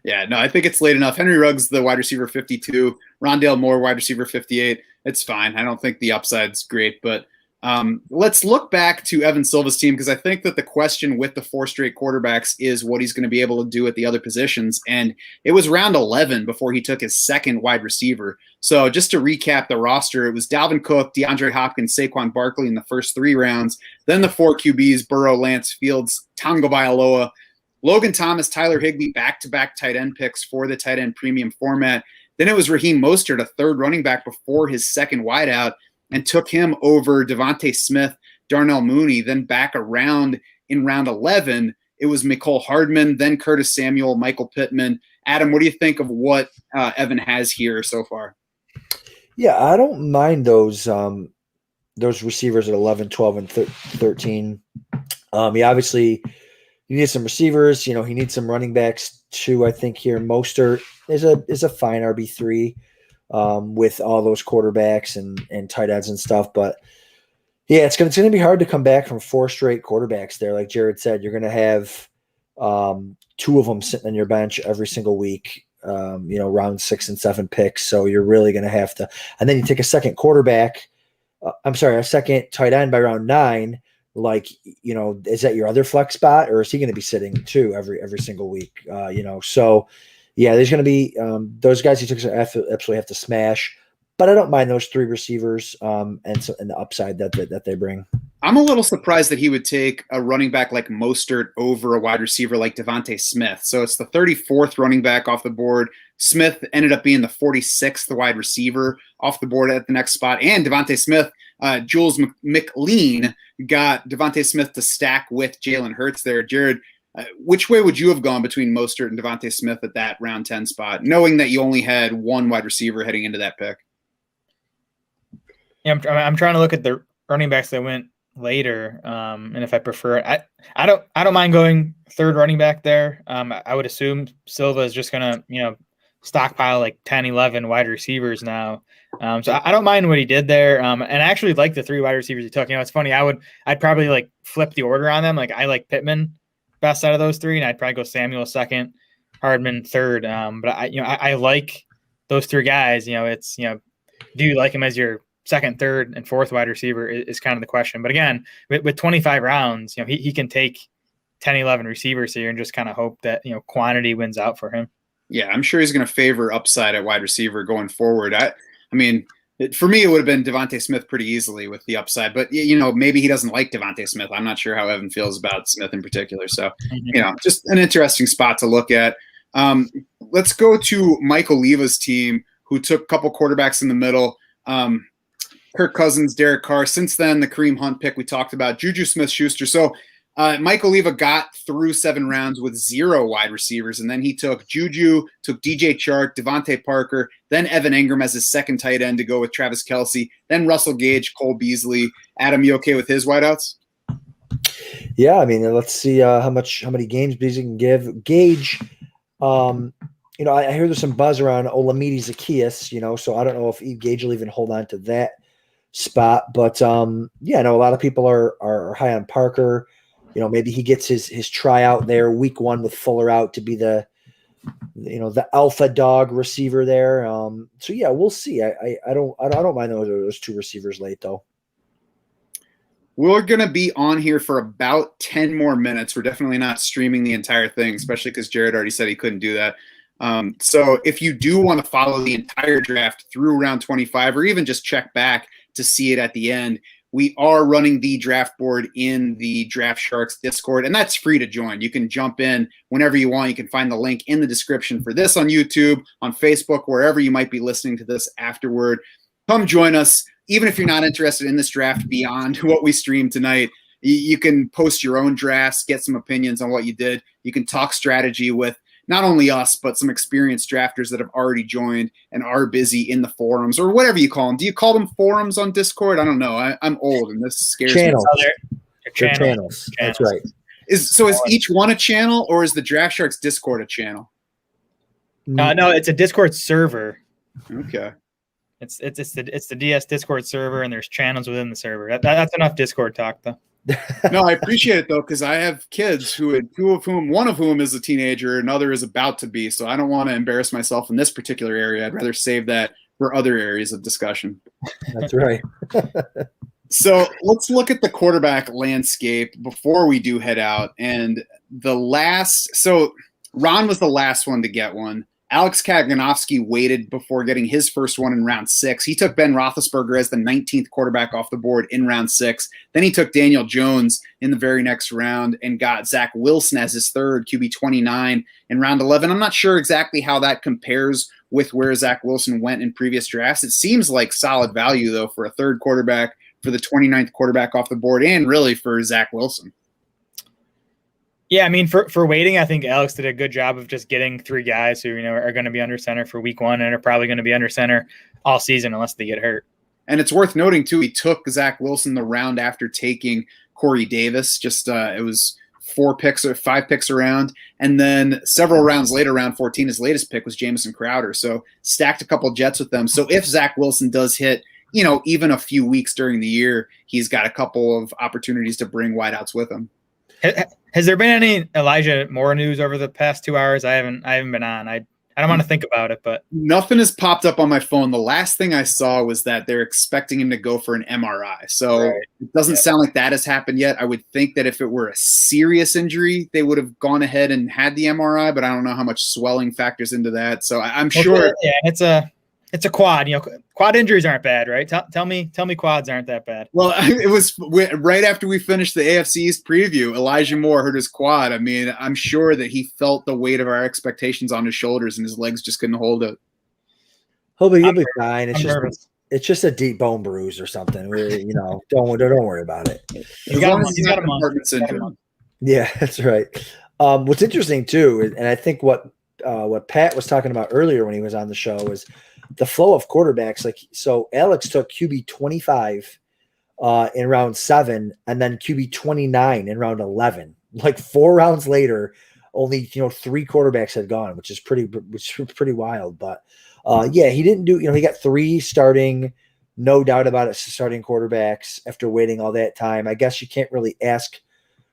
Yeah, no, I think it's late enough. Henry Ruggs, the wide receiver 52. Rondale Moore, wide receiver 58. It's fine. I don't think the upside's great, but let's look back to Evan Silva's team, because I think that the question with the 4 straight quarterbacks is what he's going to be able to do at the other positions. And it was round 11 before he took his second wide receiver. So just to recap the roster, it was Dalvin Cook, DeAndre Hopkins, Saquon Barkley in the first 3 rounds. Then the 4 QBs, Burrow, Lance, Fields, Tonga Bailoa, Logan Thomas, Tyler Higbee, back-to-back tight end picks for the tight end premium format. Then it was Raheem Mostert, a 3rd running back before his second wideout, and took him over Devontae Smith, Darnell Mooney. Then back around in round 11, it was Mecole Hardman, then Curtis Samuel, Michael Pittman. Adam, what do you think of what Evan has here so far? Yeah, I don't mind those receivers at 11, 12, and 13. Obviously, you need some receivers. He needs some running backs too. I think here Mostert is a fine RB3. With all those quarterbacks and tight ends and stuff. But yeah, it's going to be hard to come back from 4 straight quarterbacks there. Like Jared said, you're going to have 2 of them sitting on your bench every single week, round 6 and 7 picks. So you're really going to have to, and then you take a second a second tight end by round 9. Is that your other flex spot, or is he going to be sitting too every single week? So yeah, there's going to be those guys he took absolutely have to smash, but I don't mind those 3 receivers and the upside that they bring. I'm a little surprised that he would take a running back like Mostert over a wide receiver like Devontae Smith. So it's the 34th running back off the board. Smith ended up being the 46th wide receiver off the board at the next spot. And Devontae Smith, Jules McLean got Devontae Smith to stack with Jalen Hurts there. Jared, which way would you have gone between Mostert and Devontae Smith at that round 10 spot, knowing that you only had 1 wide receiver heading into that pick? Yeah, I'm trying to look at the running backs that went later, and if I prefer it, I don't mind going 3rd running back there. I would assume Silva is just gonna stockpile like 10, 11 wide receivers now. So I don't mind what he did there. And I actually like the 3 wide receivers he took. It's funny. I'd probably flip the order on them. I like Pittman best out of those 3, and I'd probably go Samuel 2nd, Hardman 3rd. But I like those 3 guys. Do you like him as your 2nd, 3rd, and 4th wide receiver is kind of the question. But again, with 25 rounds, he can take 10, 11 receivers here and just kind of hope that quantity wins out for him. Yeah, I'm sure he's going to favor upside at wide receiver going forward. For me, it would have been Devontae Smith pretty easily with the upside, but maybe he doesn't like Devontae Smith. I'm not sure how Evan feels about Smith in particular. So, just an interesting spot to look at. Let's go to Mike Oliva's team, who took a couple quarterbacks in the middle. Kirk Cousins, Derek Carr. Since then, the Kareem Hunt pick we talked about, Juju Smith-Schuster. So Mike Oliva got through 7 rounds with 0 wide receivers, and then he took Juju, took DJ Chark, Devontae Parker, then Evan Engram as his 2nd tight end to go with Travis Kelce, then Russell Gage, Cole Beasley. Adam, you okay with his wideouts? Yeah, let's see how many games Beasley can give. Gage, I hear there's some buzz around Olamide Zaccheaus, so I don't know if Gage will even hold on to that spot. But a lot of people are high on Parker. Maybe he gets his tryout there week 1 with Fuller out to be the alpha dog receiver there. So yeah, we'll see. I don't mind those 2 receivers late though. We're going to be on here for about 10 more minutes. We're definitely not streaming the entire thing, especially because Jared already said he couldn't do that. So if you do want to follow the entire draft through round 25, or even just check back to see it at the end, we are running the draft board in the Draft Sharks Discord, and that's free to join. You can jump in whenever you want. You can find the link in the description for this on YouTube, on Facebook, wherever you might be listening to this afterward. Come join us. Even if you're not interested in this draft beyond what we streamed tonight, you can post your own drafts, get some opinions on what you did. You can talk strategy with not only us, but some experienced drafters that have already joined and are busy in the forums or whatever you call them. Do you call them forums on Discord? I don't know. I'm old and this scares Channels. me. Channels. That's right. Is each one a channel, or is the Draft Sharks Discord a channel? No, it's a Discord server. Okay. It's the DS Discord server, and there's channels within the server. That's enough Discord talk, though. No, I appreciate it though, because I have kids one of whom is a teenager, another is about to be. So I don't want to embarrass myself in this particular area. I'd rather save that for other areas of discussion. That's right. So let's look at the quarterback landscape before we do head out. And so Ron was the last one to get one. Alex Kaganovsky waited before getting his first one in round 6. He took Ben Roethlisberger as the 19th quarterback off the board in round 6. Then he took Daniel Jones in the very next round and got Zach Wilson as his third, QB 29 in round 11. I'm not sure exactly how that compares with where Zach Wilson went in previous drafts. It seems like solid value, though, for a third quarterback, for the 29th quarterback off the board, and really for Zach Wilson. Yeah, I mean, for waiting, I think Alex did a good job of just getting 3 guys who, are going to be under center for week 1 and are probably going to be under center all season unless they get hurt. And it's worth noting, too, he took Zach Wilson the round after taking Corey Davis. It was 5 picks around. And then several rounds later, round 14, his latest pick was Jamison Crowder. So stacked a couple Jets with them. So if Zach Wilson does hit, even a few weeks during the year, he's got a couple of opportunities to bring wideouts with him. Has there been any Elijah Moore news over the past 2 hours? I haven't been on. I don't want to think about it, but nothing has popped up on my phone. The last thing I saw was that they're expecting him to go for an MRI. So It doesn't sound like that has happened yet. I would think that if it were a serious injury, they would have gone ahead and had the MRI, but I don't know how much swelling factors into that. So I'm sure. Yeah, it's a quad. Quad injuries aren't bad, right? Tell me quads aren't that bad. Well, it was right after we finished the AFC East preview. Elijah Moore hurt his quad. I mean, I'm sure that he felt the weight of our expectations on his shoulders, and his legs just couldn't hold it. He'll be fine. It's just a deep bone bruise or something. Don't worry about it. He's got a month syndrome. Yeah, that's right. What's interesting too, and I think what Pat was talking about earlier when he was on the show was the flow of quarterbacks. So Alex took QB 25 in round 7, and then QB 29 in round 11. 4 rounds later, only 3 quarterbacks had gone, which is pretty wild. But he didn't do. He got 3 starting, no doubt about it, starting quarterbacks after waiting all that time. I guess you can't really ask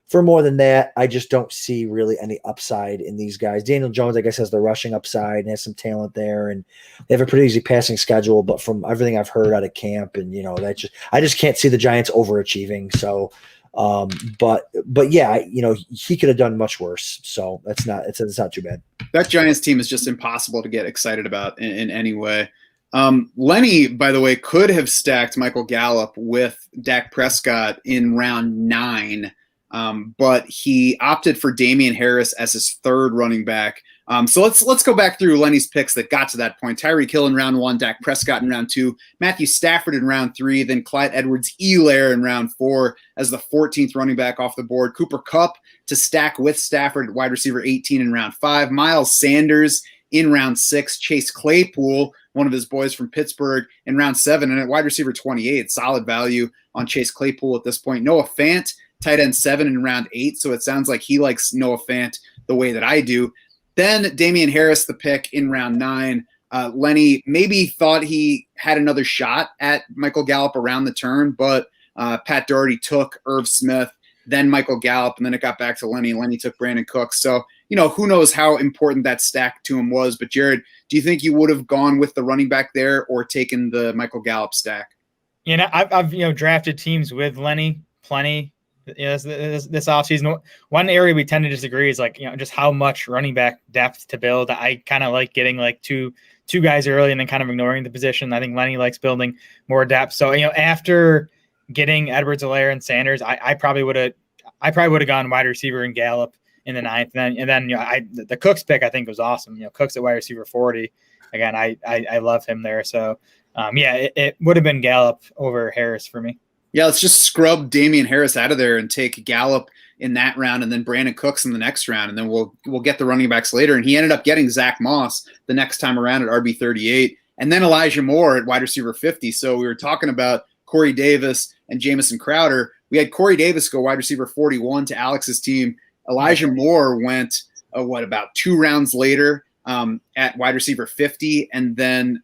for more than that. I just don't see really any upside in these guys. Daniel Jones, I guess, has the rushing upside and has some talent there, and they have a pretty easy passing schedule. But from everything I've heard out of camp, and I just can't see the Giants overachieving. So, but yeah, he could have done much worse. So it's not too bad. That Giants team is just impossible to get excited about in any way. Lenny, by the way, could have stacked Michael Gallup with Dak Prescott in round 9. But he opted for Damian Harris as his third running back. So let's go back through Lenny's picks that got to that point. Tyreek Hill in round 1, Dak Prescott in round 2, Matthew Stafford in round 3, then Clyde Edwards-Helaire in round 4 as the 14th running back off the board. Cooper Kupp to stack with Stafford at wide receiver 18 in round 5. Miles Sanders in round 6. Chase Claypool, one of his boys from Pittsburgh, in round 7. And at wide receiver 28, solid value on Chase Claypool at this point. Noah Fant, tight end 7 in round 8. So it sounds like he likes Noah Fant the way that I do. Then Damian Harris, the pick in round 9. Lenny maybe thought he had another shot at Michael Gallup around the turn, but Pat Doherty took Irv Smith, then Michael Gallup, and then it got back to Lenny. Lenny took Brandon Cooks. So, who knows how important that stack to him was. But Jared, do you think you would have gone with the running back there or taken the Michael Gallup stack? I've drafted teams with Lenny plenty. This offseason. One area we tend to disagree is just how much running back depth to build. I kind of like getting two guys early and then kind of ignoring the position. I think Lenny likes building more depth. So after getting Edwards-Helaire and Sanders, I probably would have gone wide receiver and Gallup in the 9th. And then the Cooks pick I think was awesome. Cooks at wide receiver 40. Again, I love him there. So it would have been Gallup over Harris for me. Yeah, let's just scrub Damian Harris out of there and take Gallup in that round, and then Brandon Cooks in the next round, and then we'll get the running backs later. And he ended up getting Zach Moss the next time around at RB 38, and then Elijah Moore at wide receiver 50. So we were talking about Corey Davis and Jamison Crowder. We had Corey Davis go wide receiver 41 to Alex's team. Elijah Moore went about 2 rounds later at wide receiver 50, and then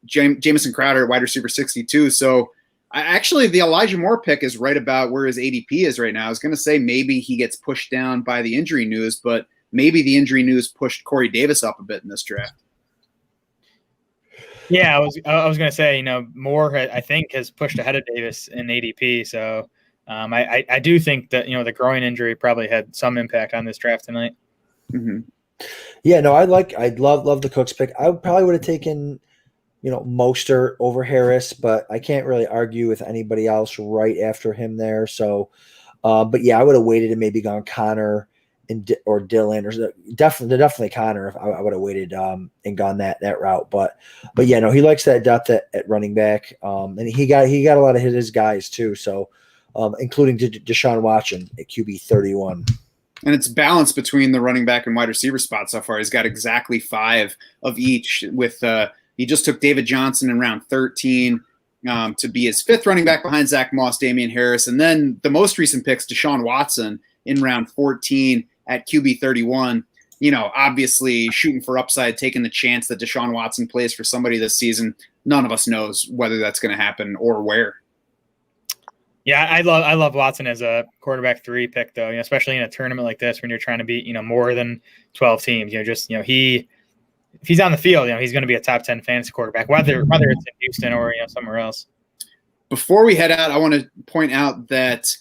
Jamison Crowder at wide receiver 62. So actually, the Elijah Moore pick is right about where his ADP is right now. I was going to say maybe he gets pushed down by the injury news, but maybe the injury news pushed Corey Davis up a bit in this draft. Yeah, I was going to say, Moore I think has pushed ahead of Davis in ADP. So I do think that the groin injury probably had some impact on this draft tonight. Mm-hmm. Yeah, no, I love the Cooks pick. I probably would have taken Mostert over Harris, but I can't really argue with anybody else right after him there. So, but yeah, I would have waited and maybe gone Connor or Dylan, or definitely Connor if I would have waited and gone that route. But yeah, no, he likes that depth at running back, and he got a lot of his guys too. So, including Deshaun Watson at QB 31. And it's balanced between the running back and wide receiver spot so far. He's got exactly 5 of each with. He just took David Johnson in round 13 to be his 5th running back behind Zach Moss, Damian Harris. And then the most recent picks, Deshaun Watson in round 14 at QB 31. Obviously shooting for upside, taking the chance that Deshaun Watson plays for somebody this season. None of us knows whether that's going to happen or where. Yeah, I love Watson as a quarterback 3 pick, though, especially in a tournament like this when you're trying to beat, more than 12 teams. If he's on the field, he's going to be a top 10 fantasy quarterback, whether it's in Houston or somewhere else. Before we head out, I want to point out that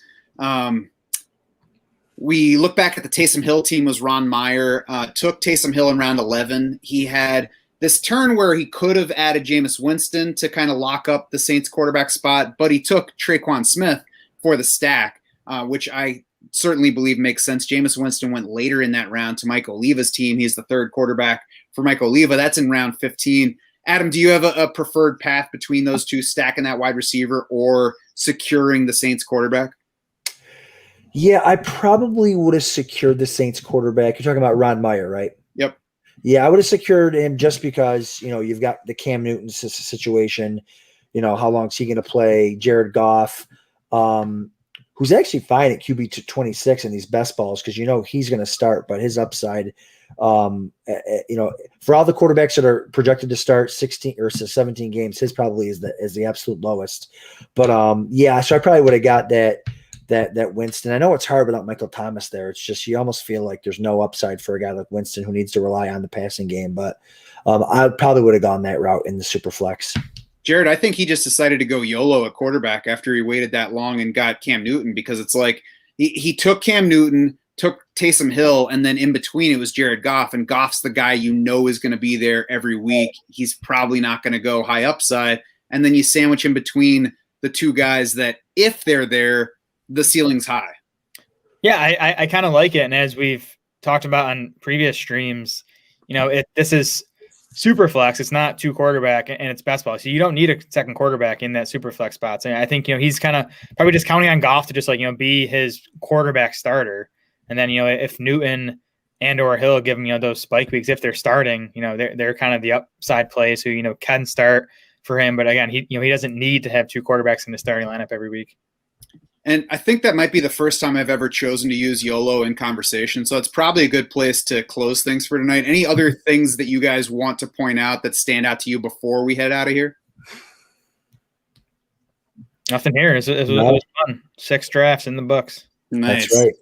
we look back at the Taysom Hill team. Was Ron Meyer took Taysom Hill in round 11. He had this turn where he could have added Jameis Winston to kind of lock up the Saints quarterback spot, but he took Traquan Smith for the stack, which I certainly believe makes sense. Jameis Winston went later in that round to Mike Oliva's team. He's the 3rd quarterback for Mike Oliva. That's in round 15. Adam, do you have a preferred path between those two, stacking that wide receiver or securing the Saints quarterback? Yeah, I probably would have secured the Saints quarterback. You're talking about Ron Meyer, right? Yep. Yeah, I would have secured him just because, you've got the Cam Newton situation. How long is he going to play? Jared Goff, who's actually fine at QB 26 in these best balls because he's going to start, but his upside, for all the quarterbacks that are projected to start 16 or 17 games, his probably is the absolute lowest. But so I probably would have got that Winston. I know it's hard without Michael Thomas there. It's just you almost feel like there's no upside for a guy like Winston who needs to rely on the passing game. But I probably would have gone that route in the super flex. Jared, I think he just decided to go YOLO at quarterback after he waited that long and got Cam Newton, because it's like he took Cam Newton, took Taysom Hill, and then in between it was Jared Goff, and Goff's the guy is going to be there every week. He's probably not going to go high upside. And then you sandwich in between the two guys that if they're there, the ceiling's high. Yeah, I kind of like it. And as we've talked about on previous streams, this is super flex. It's not 2 quarterback and it's best ball. So you don't need a second quarterback in that super flex spot. So I think, he's kind of probably just counting on Goff to just be his quarterback starter. And then, if Newton and or Hill give him, those spike weeks, if they're starting, they're kind of the upside plays who, can start for him. But again, he doesn't need to have 2 quarterbacks in the starting lineup every week. And I think that might be the first time I've ever chosen to use YOLO in conversation. So it's probably a good place to close things for tonight. Any other things that you guys want to point out that stand out to you before we head out of here? Nothing here. It was fun. 6 drafts in the books. Nice. That's right.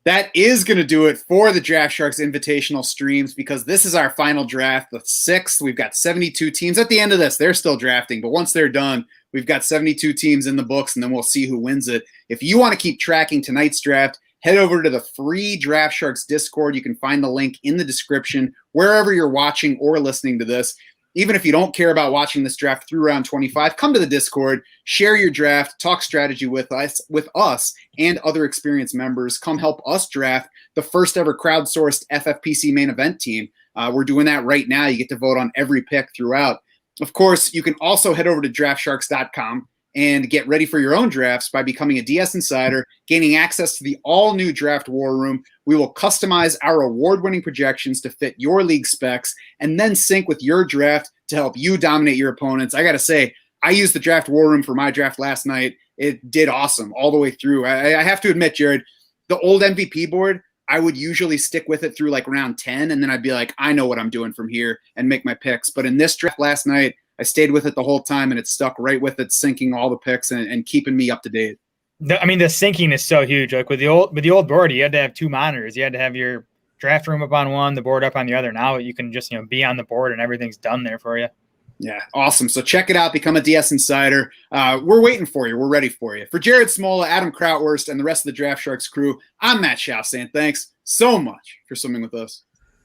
That is going to do it for the Draft Sharks Invitational streams, because this is our final draft, the 6th. We've got 72 teams. At the end of this, they're still drafting, but once they're done, we've got 72 teams in the books, and then we'll see who wins it. If you want to keep tracking tonight's draft, head over to the free Draft Sharks Discord. You can find the link in the description wherever you're watching or listening to this. Even if you don't care about watching this draft through round 25, come to the Discord, share your draft, talk strategy with us and other experienced members. Come help us draft the first ever crowdsourced FFPC main event team. We're doing that right now. You get to vote on every pick throughout. Of course, you can also head over to draftsharks.com and get ready for your own drafts by becoming a DS Insider, gaining access to the all-new Draft War Room. We will customize our award-winning projections to fit your league specs and then sync with your draft to help you dominate your opponents. I got to say, I used the Draft War Room for my draft last night. It did awesome all the way through. I have to admit, Jared, the old MVP board, I would usually stick with it through like round 10, and then I'd be like, I know what I'm doing from here and make my picks. But in this draft last night, I stayed with it the whole time, and it stuck right with it, syncing all the picks and keeping me up to date. The syncing is so huge. Like with the old board, you had to have two monitors. You had to have your draft room up on one, the board up on the other. Now you can just be on the board and everything's done there for you. Yeah, awesome. So check it out. Become a DS Insider. We're waiting for you. We're ready for you. For Jared Smola, Adam Krautwurst, and the rest of the Draft Sharks crew, I'm Matt Schauf saying thanks so much for swimming with us.